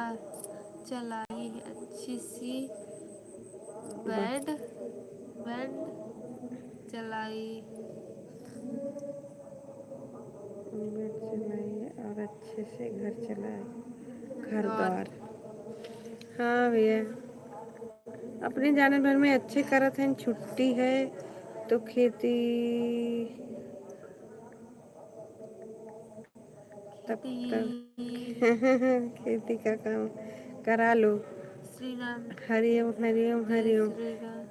चलाइए। अच्छी सी बैंड बैंड चलाइए। चलाइए और अच्छे से घर चलाए, घर और द्वार। हाँ भैया, अपने जाने भर में अच्छे करत हैं। छुट्टी है तो खेती तब तक खेती का काम करा लो। श्री राम हरिओम हरिओम जय हरिओम। श्री राम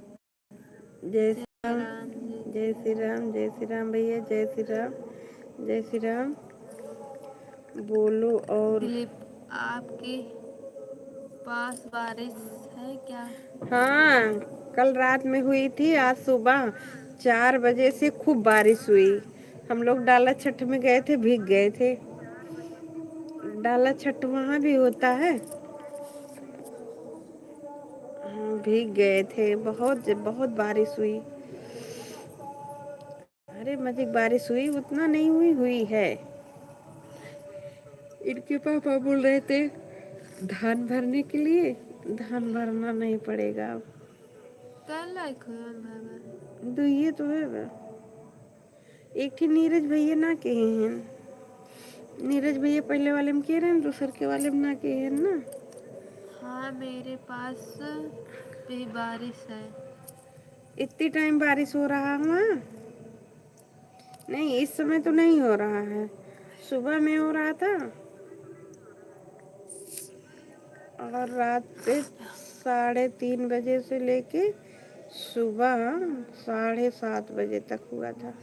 जय जय श्री राम, राम जय श्री राम, जय श्री राम भैया, जय श्री राम, जय श्री राम। बोलो और। दिलीप आपके पास बारिश है क्या? हाँ, कल रात में हुई थी। आज सुबह 4 बजे से खूब बारिश हुई। हम लोग डाला छठ में गए थे, भीग गए थे। डाला छठ वहाँ भी होता है। भीग गए थे, बहुत बहुत बारिश हुई। अरे मजे की बारिश हुई, उतना नहीं हुई, हुई है। इनके पापा बोल रहे थे धान भरने के लिए, धान भरना नहीं पड़ेगा अब। कल लायक हो बाबा तो ये तो है बा। एक ही नीरज भैया ना कहे हैं। नीरज भैया पहले वाले में कह रहे हैं, दूसर के वाले में ना कहे हैं ना। हाँ मेरे पास भी बारिश है। इतनी टाइम बारिश हो रहा है वहाँ? नहीं, इस समय तो नहीं हो रहा है। सुबह में हो रहा था और रात पे 3:30 बजे से लेके सुबह 7:30 बजे तक हुआ था।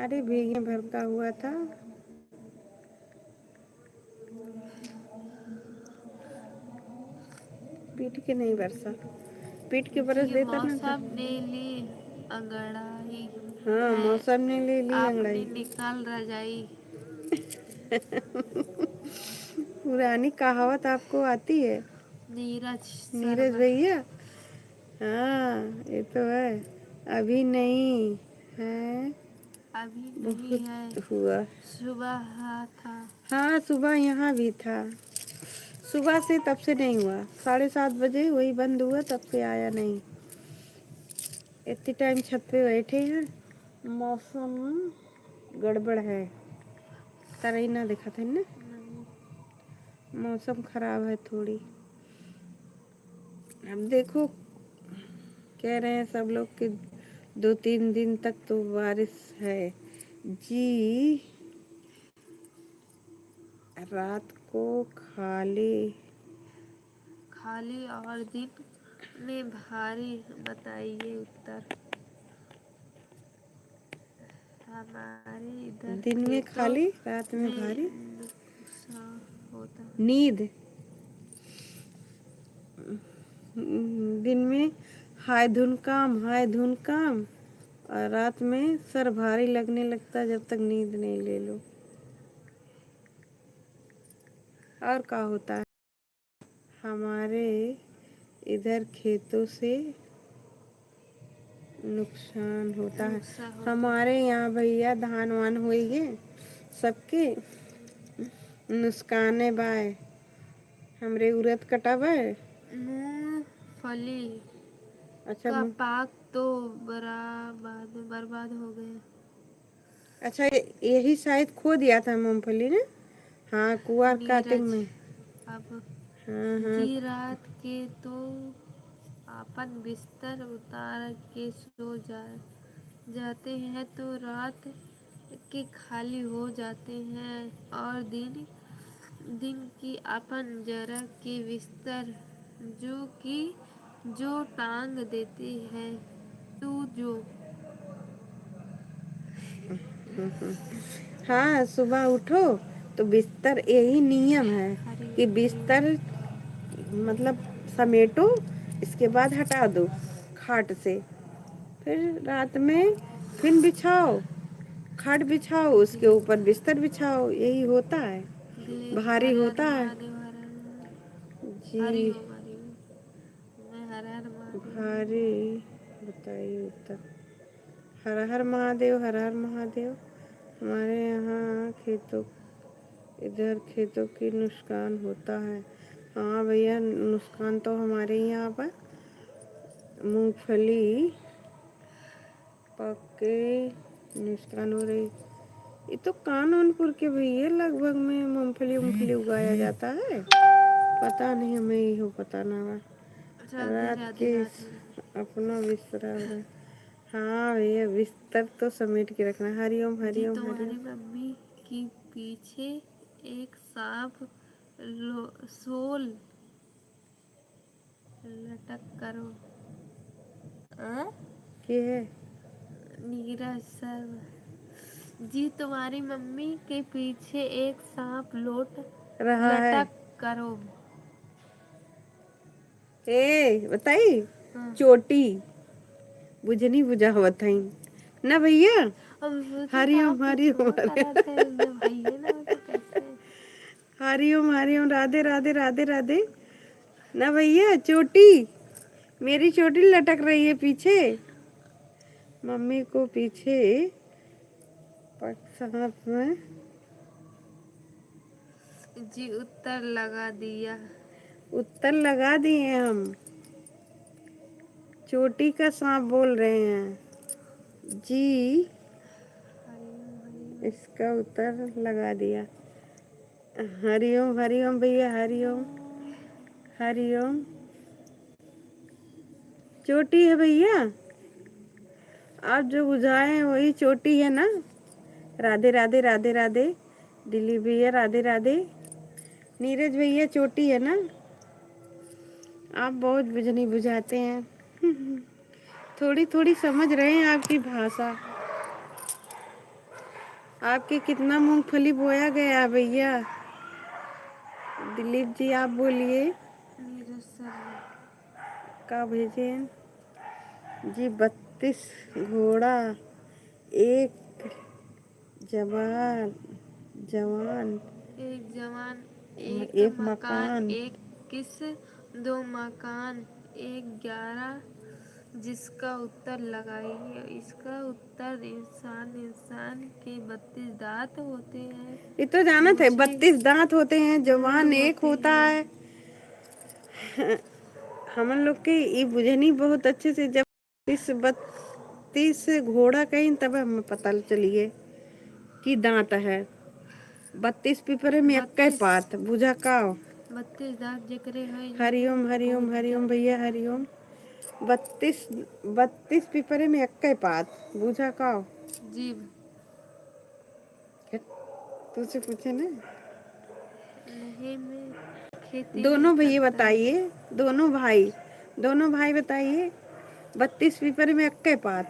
अरे भीगे भर का हुआ था। पीट के नहीं बरसा, पीट के बरस जी देता ना तो। मौसम ने ली अंगड़ाई हाँ, है मौसम ने ले ली आपने अंगड़ाई। निकाल रजाई। पुरानी कहावत आपको आती है नीरज नीरज शर्मा भैया? हाँ, ये तो है। अभी नहीं है, अभी नहीं है बहुत हुआ। सुबह था। हाँ, सुबह यहाँ भी था। सुबह से तब से नहीं हुआ। 7:30 बजे वही बंद हुआ, तब से आया नहीं। इतनी टाइम छत पे बैठे हैं। मौसम गड़बड़ है, तरह ना दिखा था ना। मौसम खराब है थोड़ी। अब देखो, कह रहे हैं सब लोग कि 2-3 दिन तक तो बारिश है जी। रात को खाली और दिन में भारी बताइए उत्तर। हमारे इधर दिन में खेतों खाली, रात में में भारी नुकसान होता है। नींद। दिन में हाय धुन काम, हाय धुन काम, और रात में सर भारी लगने लगता जब तक नींद नहीं ले लो। और क्या होता है हमारे इधर खेतों से नुकसान होता है। नुकसान होता हमारे यहाँ भैया धान वान हुई है, सबके नुकसाने बाय। हमरे उड़द कटावे मूंगफली अच्छा का पाक तो बर्बाद हो गया। अच्छा, यही शायद खो दिया था मूंगफली ने। हाँ, कुआर कार्तिक नीरज में। अब हाँ हाँ। जी रात के तो अपन बिस्तर उतार के सो जाते हैं तो रात के खाली हो जाते हैं और दिन दिन की अपन जरा के बिस्तर जो टांग देते हैं तू जो हाँ, सुबह उठो तो बिस्तर, यही नियम है कि बिस्तर मतलब समेटो, इसके बाद हटा दो खाट से, फिर रात में फिर बिछाओ, खाट बिछाओ, उसके ऊपर बिस्तर बिछाओ, यही होता है। दिलीप भारी हर हर होता है महादेव हर हर महादेव हरि जी। ओम हरि ओम। मैं हर हर महादेव। भारी, बताइए उत्तर। हर हर महादेव, हर हर महादेव। हमारे यहाँ खेतों, इधर खेतों की नुकसान होता है। हाँ भैया, नुकसान तो हमारे यहाँ पर मूंगफली पक के नुकसान हो रही। ये तो कानूनपुर के भैया लगभग में मूंगफली उगाया जाता है। पता नहीं, हमें ही हो पता ना बा। राधे रात राधे के राधे। अपना बिस्तर। हाँ भैया, बिस्तर तो समेट के रखना। हरिओम जी हरिओम हरिओम। तुम्हारी मम्मी की पीछे एक सांप सोल लटक करो। ये है नीरज सर। जी तुम्हारी मम्मी के पीछे एक सांप रहा है। लटक करो। ए बताई, हाँ। चोटी बुझनी बुझा हुआ था ना भैया। हम सोचे हरिओम आप कुछ हरिओम और हरिओम। करत है जब भैया ना हो तो कैसे। हरिओम हरिओम, राधे राधे राधे राधे। ना भैया, चोटी, मेरी चोटी लटक रही है पीछे। मम्मी को पीछे सांप में। जी उत्तर लगा दिया। उत्तर लगा दिए हम। चोटी का सांप बोल रहे हैं जी। इसका उत्तर लगा दिया। हरिओम हरिओम भैया, हरिओम हरिओम। चोटी है भैया, आप जो बुझाए हैं वही चोटी है ना। राधे राधे राधे राधे। दिलीप भैया राधे राधे। नीरज भैया चोटी है ना। आप बहुत बुझनी बुझाते हैं। थोड़ी थोड़ी समझ रहे हैं आपकी भाषा। आपके कितना मूंगफली बोया गया भैया। दिलीप जी आप बोलिए। नीरज सर ने का भेजे जी। 32 घोड़ा, एक जवान जवान एक जवान, एक एक मकान, मकान। एक किस, दो मकान, एक 11। जिसका उत्तर लगाइए। इसका उत्तर इंसान के 32 दांत होते हैं। ये तो जाना थे, पूछे 32 दांत होते हैं, मुंड जवान एक होते होता हैं। है। हम लोग के ये बुझनी बहुत अच्छे से। जब 32 घोड़ा कहीं तब हमें पता चलिए कि दांत है। 32 पिपरे में अक्के 32 पात बुझा का। 32 दांत जेकरे है हरिओम हरिओम हरिओम भैया, हरिओम। 32 पिपरे में अक्के पात बुझा का। जीव तुझसे पूछे ना। नहीं में खेती नहीं दोनों भैया करता है। बताइए, दोनों भाई बताइए। 32 पीपर में अक्के पात।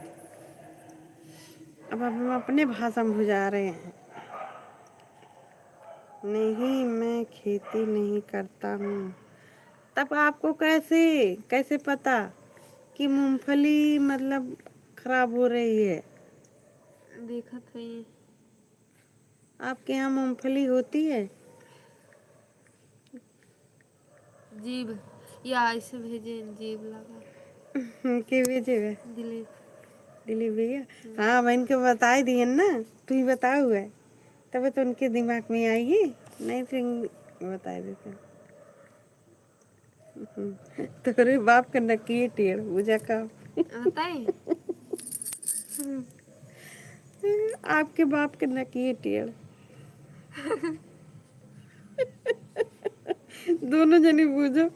अब हम अपने भाषा में बुझा रहे हैं। नहीं, मैं खेती नहीं करता हूँ। तब आपको कैसे कैसे पता कि मूंगफली मतलब खराब हो रही है। देखत है ये। आपके यहाँ मूंगफली होती है। जीव या ऐसे भेजे जीव लगा। के भेजे हुए दिलीप दिलीप भैया। हाँ, मैं इनको बता ही दिए ना। तू ही बता हुआ है, तब तो उनके दिमाग में आएगी, नहीं फिर बता देते। तोरे बाप का नकिए टेढ़ बुझा का। बताए आपके बाप के नकिए टेढ़। दोनों जनी बूझो।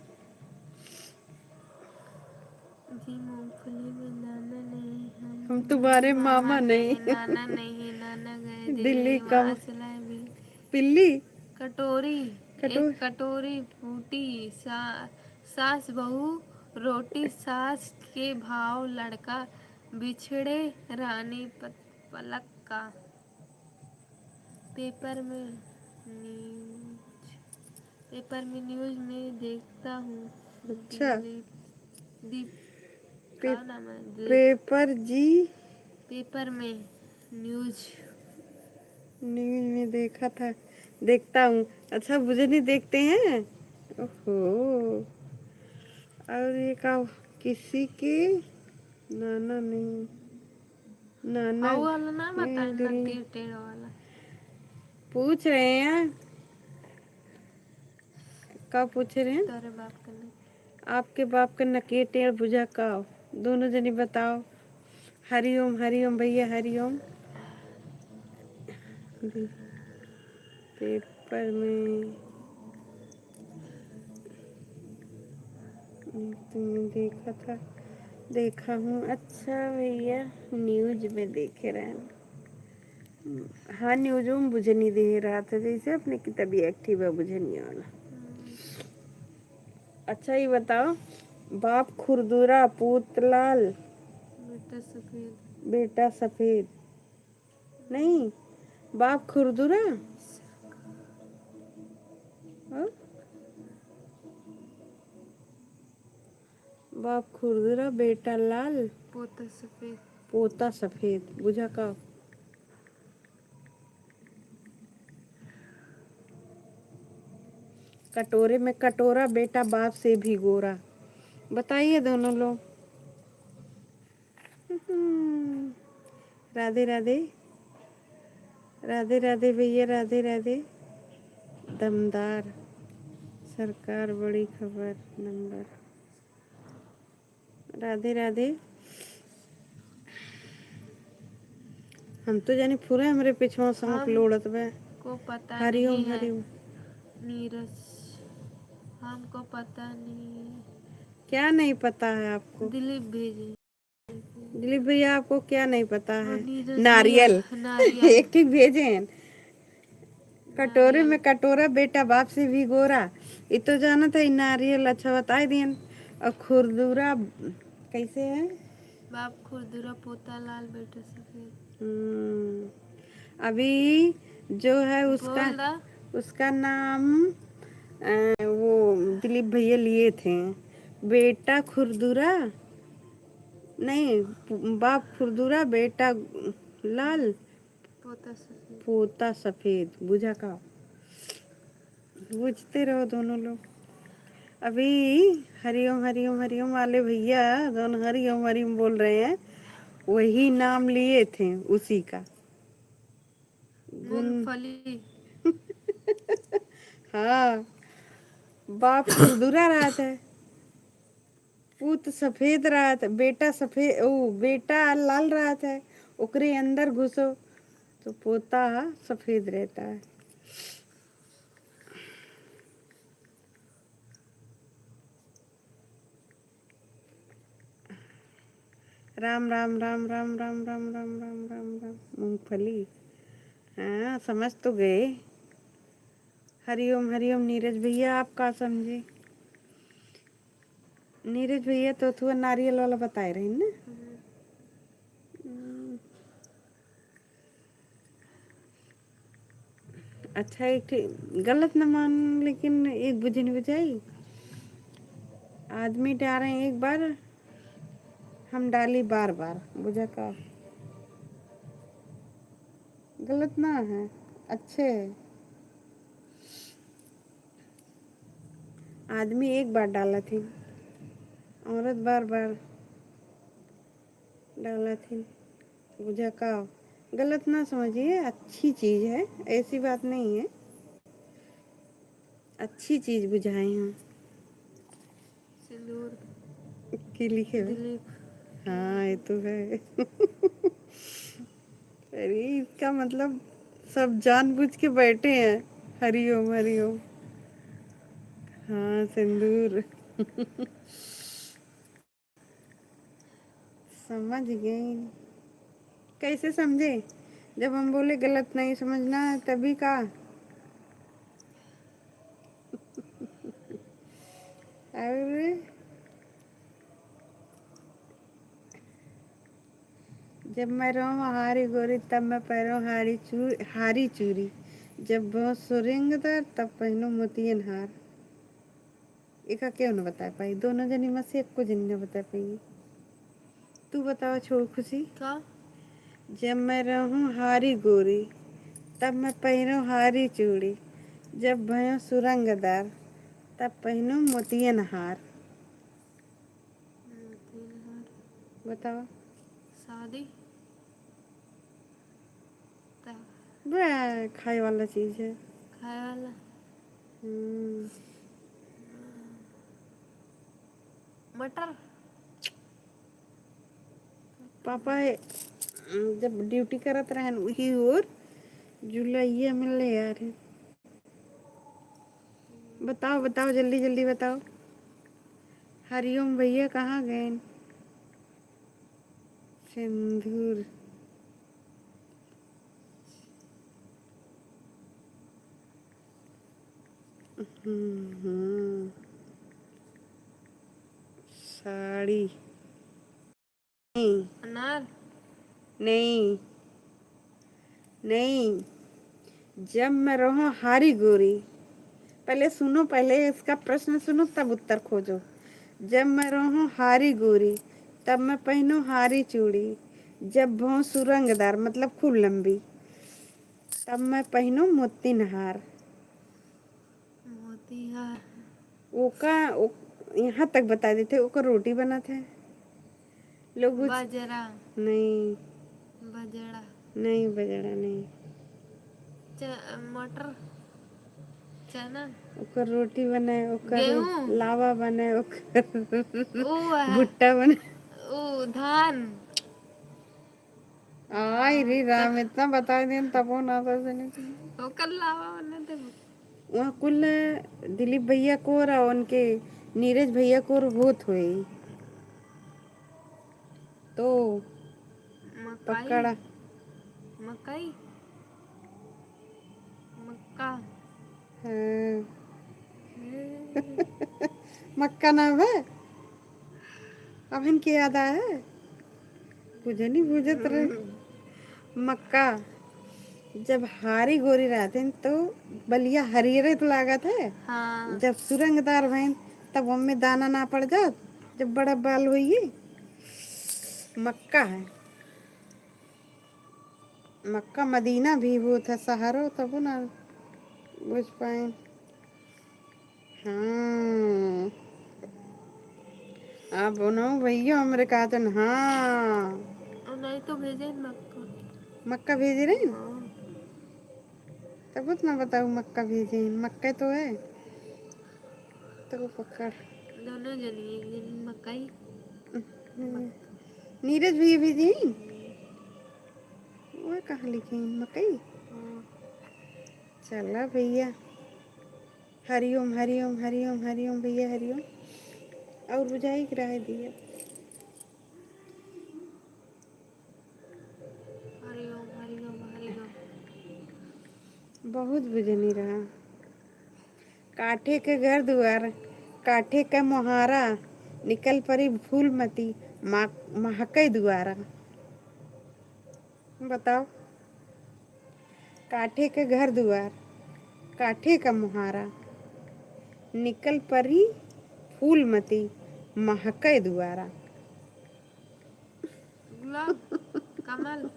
जी मूंगफली में नाना नहीं, हम तुम्हारे मामा नहीं। नाना नहीं, नाना गए दिल्ली दिल्ली का वहाँ से लाए बिल। पिल्ली। कटोरी कटोरी। एक कटोरी फूटी सास बहू रोटी, सास के भाव लड़का बिछड़े रानी पलक का। पेपर में न्यूज में देखता हूँ। अच्छा। दीप पे, का नाम है पेपर जी। पेपर में न्यूज न्यूज में देखा था, देखता हूँ। अच्छा मुझे नहीं देखते हैं। ओहो। और ये का किसी के नाना नहीं, नाना हाउ वाला ना बताए ना, दिल्ली टेढ़ वाला। पूछ रहे हैं। का पूछ रहे हैं? तोरे बाप का नहीं। आपके बाप का नकिए टेढ़ बुझा का। दोनों जनी बताओ। हरिओम हरिओम भैया हरिओम। पेपर में तुमने देखा था, देखा हूँ। अच्छा भैया न्यूज में देखे रहे हैं। हाँ न्यूज में मुझे नहीं दे रहा था, जैसे अपने की तबीयत एक्टिव है मुझे नहीं आना। अच्छा ये बताओ, बाप खुरदुरा पूत लाल बेटा सफेद। बेटा सफेद। नहीं, बाप खुरदुरा। हाँ? बाप खुरदुरा बेटा लाल पोता सफेद। पोता सफेद बुझा का। कटोरे में कटोरा बेटा बाप से भी गोरा। बताइए दोनों लोग। राधे राधे। राधे राधे भैया राधे राधे। दमदार सरकार बड़ी खबर नंबर। राधे राधे। हम तो जानी पूरा हमरे पिछवा सांप लोड़त बे। को पता हरिओम नहीं है हरिओम। नीरज, हमको पता नहीं है। क्या नहीं पता है आपको? दिलीप भेजे। दिलीप भैया आपको क्या नहीं पता है? नीरज नारियल। भैया, नारियल। एक ठीक भेजे हैं। कटोरे में कटोरा बेटा बाप से भी गोरा। ये तो जाना था नारियल। अच्छा बताए दियन। और खुरदुरा कैसे है? बाप खुरदुरा पोता लाल बेटा सफेद। अभी जो है उसका बोल दा। उसका नाम वो दिलीप भैया लिए थे। बेटा खुरदुरा नहीं, बाप खुरदुरा बेटा लाल पोता सफेद। पोता सफेद बुझा का। पूछते रहो दोनों लोग। अभी हरिओम हरिओम हरिओम वाले भैया दोनों हरिओम हरिओम बोल रहे हैं, वही नाम लिए थे उसी का। गुन मूंगफली। हाँ, बाप खुरदुरा रहा था, पूत सफेद रहा था, बेटा सफेद ओ बेटा लाल रहा था। ओकरे अंदर घुसो तो पोता सफेद रहता है। राम राम राम राम राम राम राम राम राम राम। मूंगफली। हाँ समझ तो गए। हरिओम हरिओम नीरज भैया आप का समझे? नीरज भैया तो थोड़ा नारियल वाला बताए रहे ना। अच्छा एक गलत न मान, लेकिन एक बुझन बुझाई। आदमी डाले एक बार, हम डाली बार बार बुझा का। गलत ना है, अच्छे है। आदमी एक बार डाला थी, औरत बार बार डाला थी बुझा का। गलत ना समझिए, अच्छी चीज है, ऐसी बात नहीं है। अच्छी चीज बुझाए हैं। सिंदूर की लिखे हुए? दिलीप। हाँ ये तो है। अरे इसका मतलब सब जानबूझ के बैठे हैं। हरिओम हरिओम। हाँ सिंदूर। समझ गई। कैसे समझे? जब हम बोले गलत नहीं समझना है तभी का। अरे जब मैं रहूं हारी गोरी तब मैं पैरों हारी चूड़ी, जब बहुत सुरेंगदार तब पहनूं मोतियन हार। एका क्यों न बता पाई? दोनों जनी में से एक को जनी न बता पाई। तू बताओ छोड़ खुशी। का जब मैं रहूं हारी गोरी तब मैं पहनूं हारी चूड़ी, जब भयों सुरंगदार तब पहनूं मोतियन हार। बताओ। शादी ता बड़ा खाए वाला चीज है। खाए वाला हम्म, मटर। पापा जब ड्यूटी करत रहन वही और जुलाइया में ले आ रहे। बताओ बताओ जल्दी जल्दी बताओ। हरिओम भैया कहाँ गए? सिंदूर। हम्म, साड़ी। नहीं अनार नहीं नहीं। जब मैं रहूं हारी गोरी, पहले सुनो, पहले इसका प्रश्न सुनो तब उत्तर खोजो। जब मैं रहूं हारी गोरी तब मैं पहनूं हारी चूड़ी, जब भौं सुरंगदार मतलब खूब लंबी तब मैं पहनूं मोती नहार। मोतीहार ओका यहाँ तक बता देते ओकर रोटी बना थे लोग बाजरा नहीं बजड़ा नहीं बजड़ा नहीं। मटर चना ओकर रोटी बने, ओकर गेहूं लावा बने, ओकर ओ है, भुट्टा बने। ओ धान आई रे राम, इतना बता दें तब वो ना था सुने। ओ कल्लावा बना दे। वहाँ कुल दिलीप भैया को और उनके नीरज भैया को और बहुत हुई तो मकाई पकड़ा। मकई मक्का हाँ। मक्का नाम है। अब इनके याद आया है। मुझे नहीं बुझत रहे। मक्का जब हारी गोरी रहते हैं तो बलिया हरियर तो लागत है। हाँ जब सुरंगदार भैन तब हमें दाना ना पड़ जात। जब बड़ा बाल होइए मक्का है। मक्का मदीना भी वो था सहारो तब ना बुझ पाए। हाँ आप बोलो भैया हमरे कहा था हाँ। और नहीं तो भेजे मक्का। मक्का भेज रहे हैं हाँ तब उतना बताओ। मक्का भेजे मक्का तो है तो पकड़। दोनों जनी एक जनी मकई नीरज भैया भेजे वो कहाँ लिखे मकई। चला भैया हरिओम हरिओम हरिओम हरिओम भैया हरिओम। और बुझाई किराए दिया। हरिओम हरिओम हरिओम। बहुत बुझनी रहा। काठे के घर दुआर काठे का मोहारा, निकल परी फूलमती महकई दुआरा। बताओ। काठे के घर दुआर काठे का मुहारा, निकल परी फूलमती महकई दुआरा। गुलाब कमल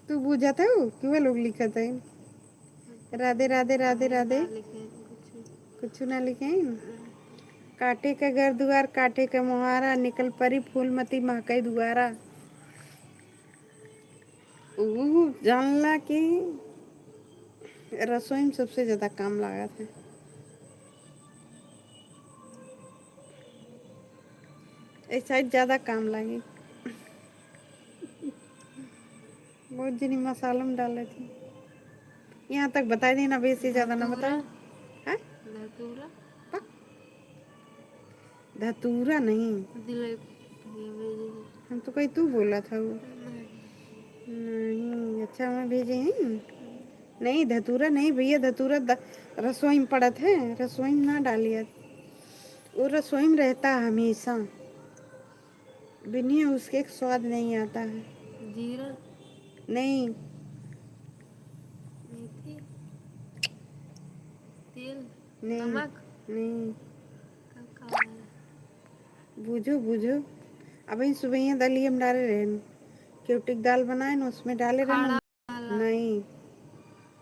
तू बुझत हो कि वो लोग लिखत है? राधे राधे राधे राधे ना लिखे कुछ कुछ ना लिखे हैं। काठे का घर दुआर काठे का मुहारा, निकल परी फूलमती महकई दुआरा। जानला कि रसोई में सबसे ज्यादा काम लागत है। ऐसा ही ज़्यादा काम लगी। बहुत जनी मसाला में डाले थे। यहाँ तक बता दी ना, बेसी ज़्यादा ना बताए। हैं? धतूरा धतूरा नहीं, दिले भेजे हम तो कहीं तू बोला था वो। नहीं। नहीं, अच्छा मैं भेजे हैं। नहीं धतूरा नहीं भैया, धतूरा रसोई में पड़ा है, रसोई में ना डालिए। वो रसोई में रहता है हमेशा, बिना उसके एक स्वाद नहीं आता है। जीरा नहीं मेथी तेल नहीं नमक नहीं, का है। बूझो बूझो। अभी सुबह यहाँ दलिए में डाले रहे न, क्यूटिक दाल बनाए ना, उसमें डाले रहे ना। खड़ा वाला नहीं,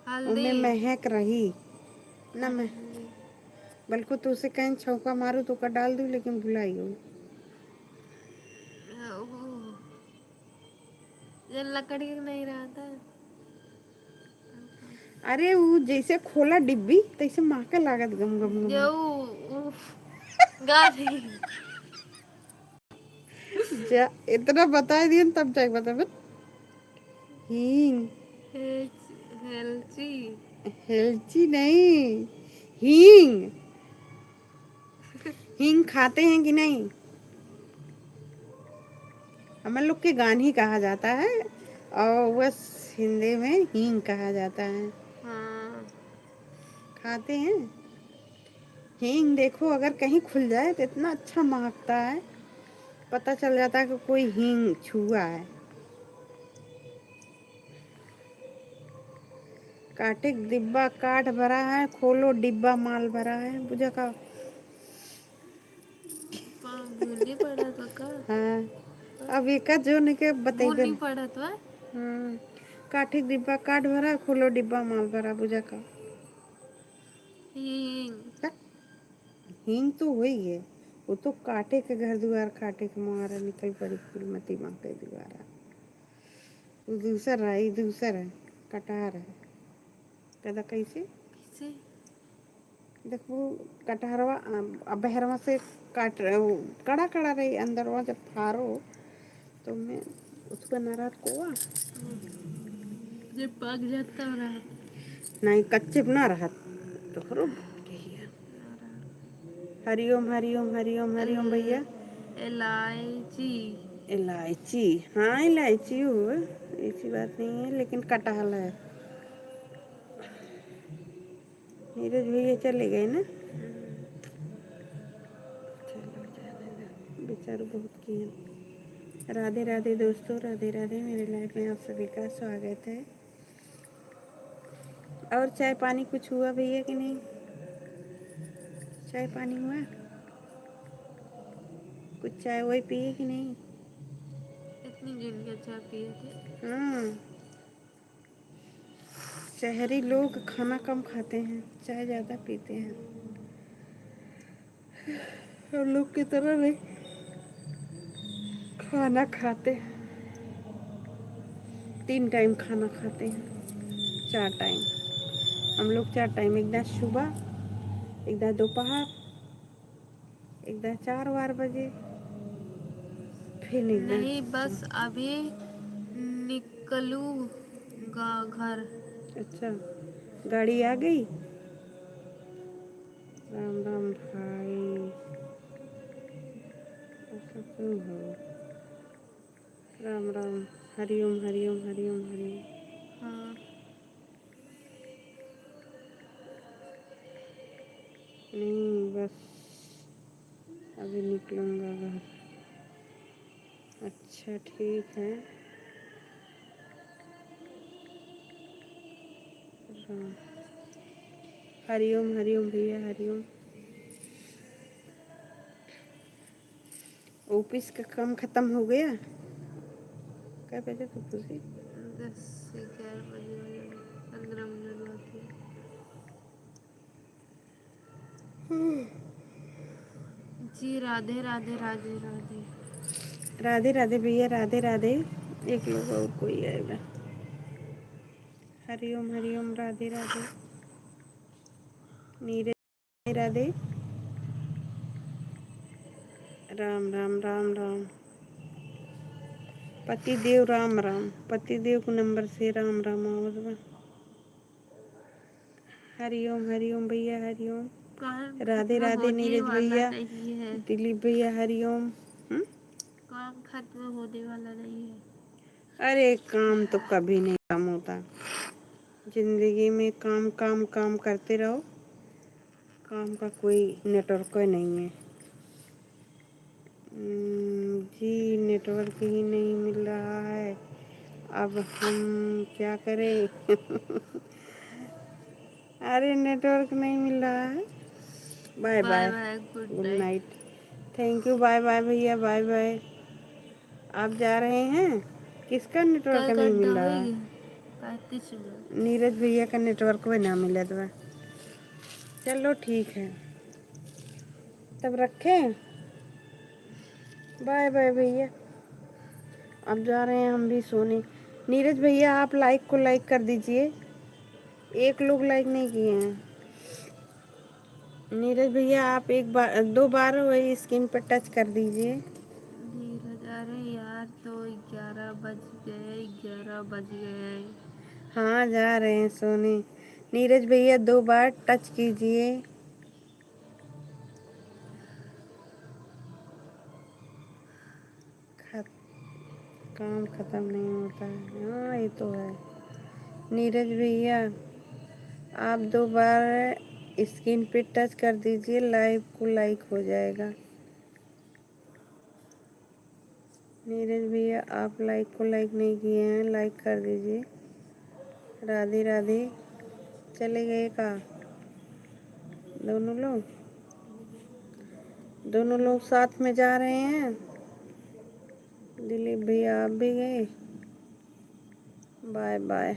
हल्दी उनमें महक रही ना। मैं हल्दी बल्कि तो उसे कहीं छौका मारू तो का डाल दूँ, लेकिन भुलाई हूँ। वो ये लकड़ी का नहीं रहा था। अरे वो जैसे खोला डिब्बी तैसे महके लागत गम गम जो गम। गाधी जा इतना बता दिए न, तब जाके बता। हींग। हेल्ची हेलची नहीं, हींग। हींग खाते हैं कि नहीं? हम लोग के गान ही कहा जाता है, और बस हिंदी में हींग कहा जाता है। हाँ खाते हैं हींग। देखो अगर कहीं खुल जाए तो इतना अच्छा महकता है, पता चल जाता है कि कोई हींग छुआ है। काटे डिब्बा काट भरा है, खोलो डिब्बा माल भरा है, बुझा का। भूनी पड़ा तो का हाँ, अब एक जो ने के बतेबे। भूनी पड़ा तो है। काटे डिब्बा काट भरा, खोलो डिब्बा माल भरा, बुझा का। हींग हींग तो वही है, वो तो काटे के घर द्वार, काटे के मारा निकल पड़ी फूलमती माँ के द्वारा। वो दूसरा है, ये दूसरा है, कटार है। कदा कैसे किसे देखो, कटहरवा बहरवा से काट रहे हो, कड़ा कड़ा रही अंदर, वहाँ जब फारो तो मैं उसका नाराज कोआ जब पक जाता हो रहा नहीं, कच्चे बना रहा तो करो। हरिओम हरिओम हरिओम हरिओम भैया। इलायची इलायची, हाँ इलायची हो, ऐसी बात नहीं है, लेकिन कटहल है। नीरज भैया चले गए ना, बेचारे बहुत किए। राधे राधे दोस्तों, राधे राधे। मेरे लाइफ में आप सभी का स्वागत है। और चाय पानी कुछ हुआ भैया कि नहीं? चाय पानी हुआ? कुछ चाय वही पिए कि नहीं? इतनी दिन का चाय पिए थे। हाँ, शहरी लोग खाना कम खाते हैं, चाय ज़्यादा पीते हैं। हम लोग की तरह नहीं खाना खाते, 3 टाइम खाना खाते हैं, 4 टाइम। हम लोग 4 टाइम, एक दान सुबह, एक दान दोपहर, एक दान 4 बजे, फिर एक दान। नहीं बस अभी निकलूंगा घर। अच्छा, गाड़ी आ गई। राम राम भाई, ऐसा क्यों हो? राम राम, हरिओम हरिओम हरिओम हरिओम। हाँ नहीं बस अभी निकलूँगा घर। अच्छा ठीक है। हाँ, हरिओम हरिओम भैया, हरिओम। ऑफिस का काम खत्म हो गया? क्या बजे तो खुशी? 10 से 11 बजे वाले 15 मिनट बाकी है। जी राधे राधे राधे राधे। राधे राधे भैया, राधे राधे। एक लोग और कोई आएगा। हरिओम हरिओम, राधे राधे। नीरज राधे, राम राम राम राम। पति देव राम राम। पति देव को नंबर से राम राम आवत बा। हरिओम भैया हरिओम। काम राधे खत्म राधे होने नीरज वाला भैया, नहीं है। दिलीप भैया हरिओम। काम खत्म होने वाला नहीं है। अरे काम तो कभी नहीं कम होता। जिंदगी में काम काम काम करते रहो। काम का कोई नेटवर्क नहीं है। जी नेटवर्क ही नहीं मिल रहा है। अब हम क्या करें? अरे नेटवर्क नहीं मिल रहा है। Bye bye bye. Bye, good good night. Night. Thank you. Bye bye भैया बाय बाय। आप जा रहे हैं? किसका नेटवर्क कल नहीं घंटा मिल रहा? होगी 35 मिनट। नीरज भैया का नेटवर्क भी ना मिला तो चलो ठीक है, तब रखें। बाय बाय भैया। अब जा रहे हैं हम भी सोने। नीरज भैया आप लाइक को लाइक कर दीजिए। एक लोग लाइक नहीं किए हैं। नीरज भैया आप एक बार 2 बार वही स्क्रीन पर टच कर दीजिए। नीरज, अरे यार तो 11 बज गए, 11 बज गए। हाँ जा रहे हैं सोने। नीरज भैया 2 बार टच कीजिए। खत काम खत्म नहीं होता है। हाँ ये तो है। नीरज भैया आप 2 बार स्क्रीन पे टच कर दीजिए, लाइव को लाइक हो जाएगा। नीरज भैया आप लाइक को लाइक नहीं किए हैं, लाइक कर दीजिए। राधे राधे। चले गए का दोनों लोग? दोनों लोग साथ में जा रहे हैं। दिलीप भैया आप भी गए? Bye bye.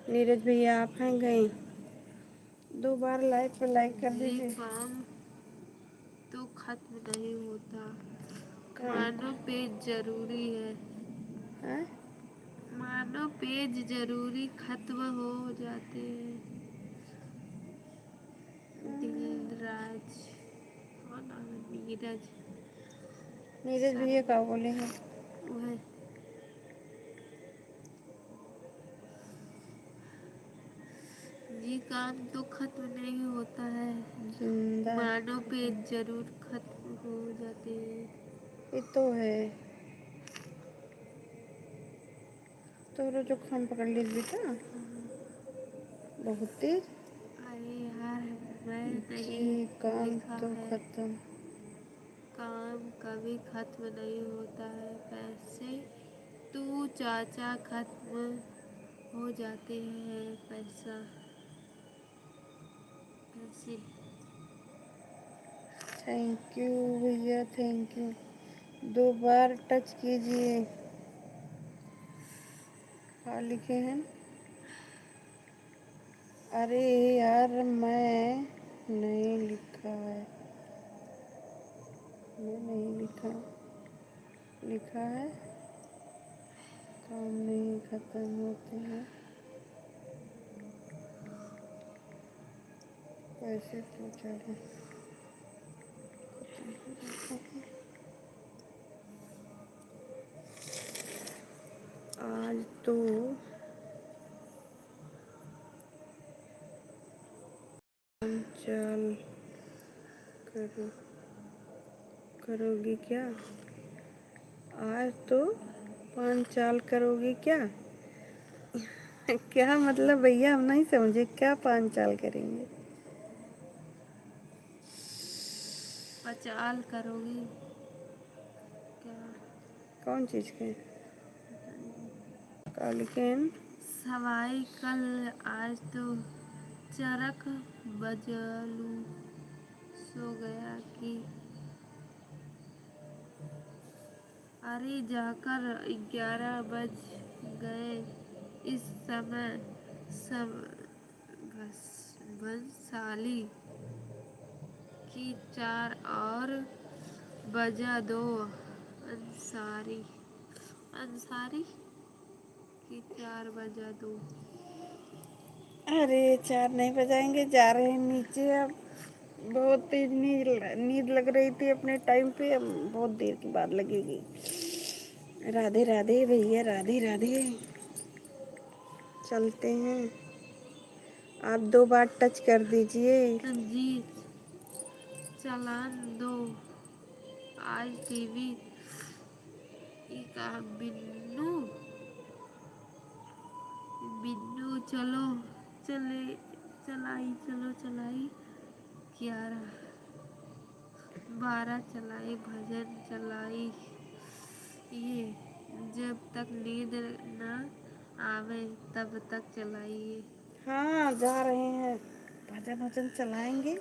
नीरज भैया आप हैं गए? 2 बार लाइक पे लाइक कर ये दीजिए। काम तो खत्म नहीं होता। काम मानो पेज जरूरी है। है? मानो पेज जरूरी खत्म हो जाते हैं। दिलराज, कौन नाम है? नीरज। नीरज भैया का बोले हैं? वह ये काम तो खत्म नहीं होता है। जिंदा मानो पेज जरूर खत्म हो जाते हैं। ये तो है। तो जो खाम पकड़ ली बेटा बहुत तेज। अरे यार, मैं नहीं जी काम लिखा तो है। खत्म। काम कभी खत्म नहीं होता है। पैसे तू चाचा खत्म हो जाते हैं। पैसे। थैंक यू भैया थैंक यू। 2 बार टच कीजिए। क्या लिखे हैं? अरे यार मैं नहीं लिखा है। मैं नहीं लिखा। लिखा है काम नहीं खत्म होते हैं, पैसे तो चढ़े खत्म हो जाते हैं। आज तो चाल करो करोगी क्या? आज तो 5 चाल करोगी क्या? क्या मतलब भैया हम नहीं समझे, क्या 5 चाल करेंगे? पचाल करोगी क्या? कौन चीज़ के? क्या लिखे हैं? सवाई कल आज तो चरक बजलू सो गया कि अरे जाकर 11 बज गए। इस समय सब भंसाली की 4 और बजा दो। अंसारी अंसारी की 4 बजा दो। अरे 4 नहीं बजाएंगे, जा रहे हैं नीचे अब। बहुत तेज नींद लग रही थी अपने टाइम पे, अब बहुत देर के बाद लगेगी। राधे राधे भैया, राधे राधे। चलते हैं, आप 2 बार टच कर दीजिए। जी चालान दो। आज टीवी का बिन्नू बिन्नू चलो चले चलाई 11 12 चलाई भजन चलाई ये जब तक नींद न आवे तब तक चलाइए। हाँ, जा रहे हैं, भजन वजन चलाएंगे,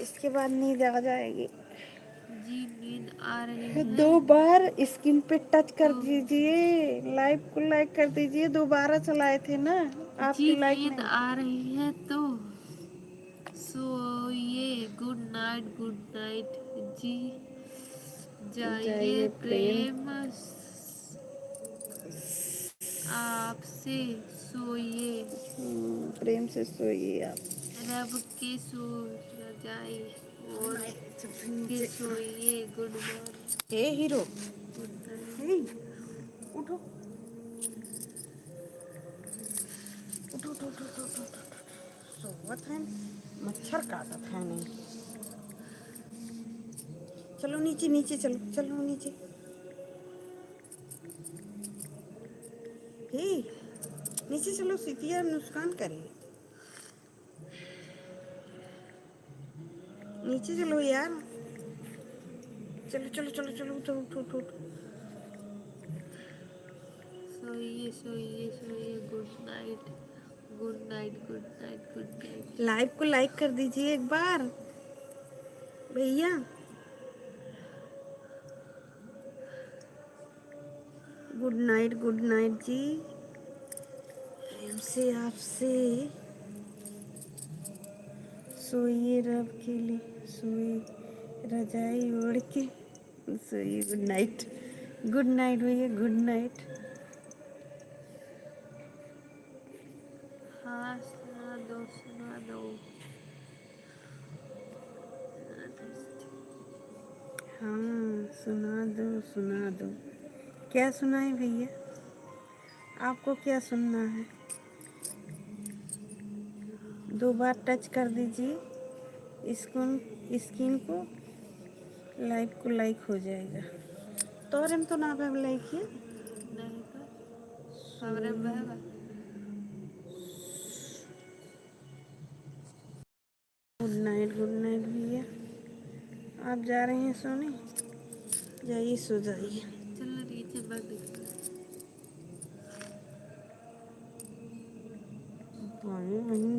इसके बाद नींद आ जाएगी। जी नींद आ रही है 2 बार स्क्रीन पे टच कर तो दीजिए, लाइव को लाइक कर दीजिए। 2 बार चलाए थे ना, जी आपकी लाइक नींद नहीं। आ रही है तो सोइए। गुड नाइट जी। जाइए जाइए प्रेम आपसे सोइए। प्रेम से सोइए आप। रब के सो रजाई और के सोइए। गुड मॉर्निंग हे हीरो, गुड नाइट। हे उठो उठो उठो उठो उठो उठो उठो। सोवत है, मच्छर काटत है नहीं। चलो नीचे नीचे, चलो चलो नीचे। हे नीचे चलो, सीतिया नुकसान करे। नीचे चलो यार, चलो चलो चलो चलो, उठो उठो उठो उठो। सोइए। Good night. लाइव को लाइक कर दीजिए एक बार भैया। गुड नाइट जी। प्रेम से आपसे सोइए, रब के लिए सोइए, रजाई ओढ़ के सोइए। गुड नाइट भैया, गुड नाइट। हाँ सुना दो। हाँ सुना दो। क्या सुनाए भैया, आपको क्या सुनना है? 2 बार टच कर दीजिए स्क्रीन को, लाइव को लाइक हो जाएगा। तोरे में तो ना पे लाइक किया। नहीं तो खबरें बहेगा। गुड नाइट भैया। आप जा रहे हैं सोने, जाइए सो जाइए। चलो नीचे बंद कर। वहीं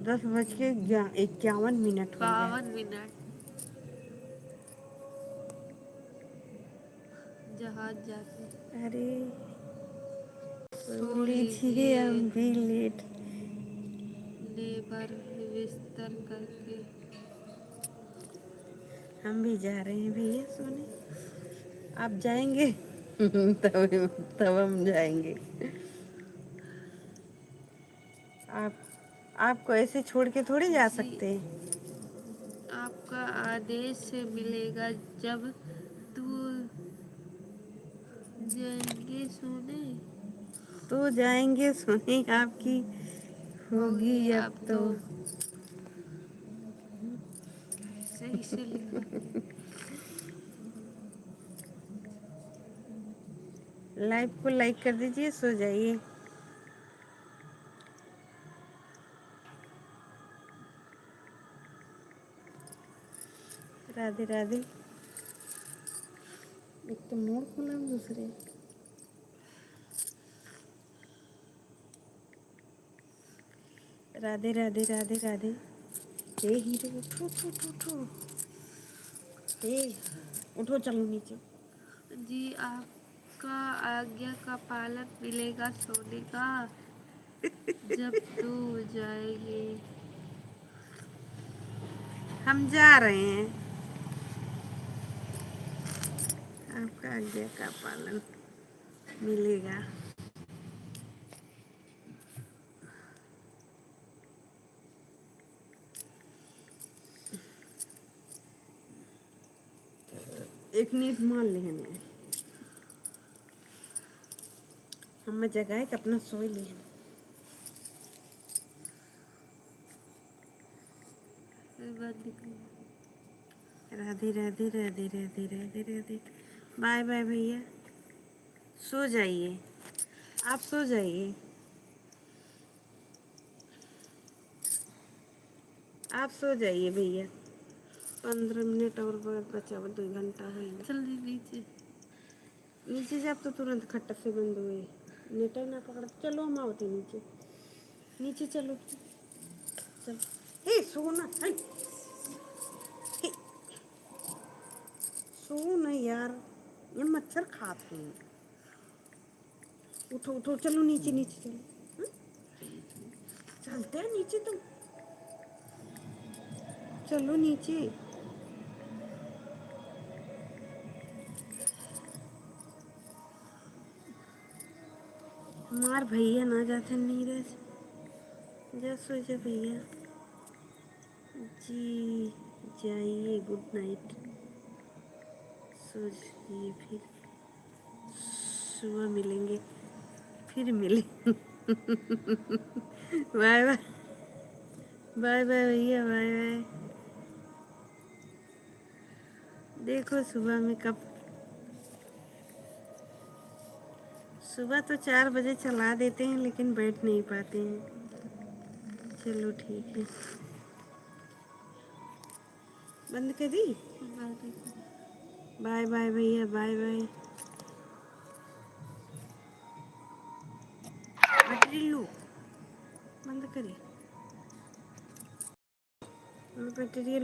10:51 हो गया। 52 मिनट जहाज जाते अरे सो सो लीजिए, लीजिए। हम भी लेट। लेबर बिस्तर करके हम भी जा रहे हैं भैया सोने। आप जाएंगे तब हम जाएंगे। आप आपको ऐसे छोड़ के थोड़ी जा जी सकते हैं। आपका आदेश मिलेगा जब तू जाएंगे सोने। तो जाएंगे सोने, आपकी होगी होगी अब अब तो। तो सही से लिखा। लाइव को लाइक कर दीजिए, सो जाइए। राधे राधे। एक तो मोड़ खोला, दूसरे राधे राधे राधे राधे। हे हीरो, उठो उठो उठो उठो। हे उठो, चलो नीचे। जी आपका आज्ञा का पालन मिलेगा सोने का जब तू जाएंगे। हम जा रहे हैं, आपका आज्ञा का पालन मिलेगा। एक नींद मान ली हमें, हमें जगाए कि अपना सोई ली। राधे राधे राधे राधे राधे राधे। बाय बाय भैया, सो जाइए, आप सो जाइए, आप सो जाइए भैया। 15 मिनट और बचा, 2 घंटा है। चल नीचे नीचे से आप तो तुरंत खट्टा से बंद हुए, नेटर ना पकड़। चलो हम आओते नीचे, नीचे चलो, चल। हे सोना, हे सो ना यार, ये मच्छर खाते हैं। उठो उठो, चलो नीचे, नीचे चलो। हाँ? चलते हैं नीचे, तुम चलो नीचे। हमार भैया ना जाते नीरज, जा सो जा भैया जी, जाइए, गुड नाइट, सो जाइए, फिर सुबह मिलेंगे, फिर मिलेंगे। बाय बाय, बाय बाय भैया, बाय बाय। देखो सुबह में कब, सुबह तो 4 बजे चला देते हैं लेकिन बैठ नहीं पाते हैं। चलो ठीक है, बंद कर दी। बाय बाय भैया, बाय बाय। बैटरी लो, बंद करिए, बैटरी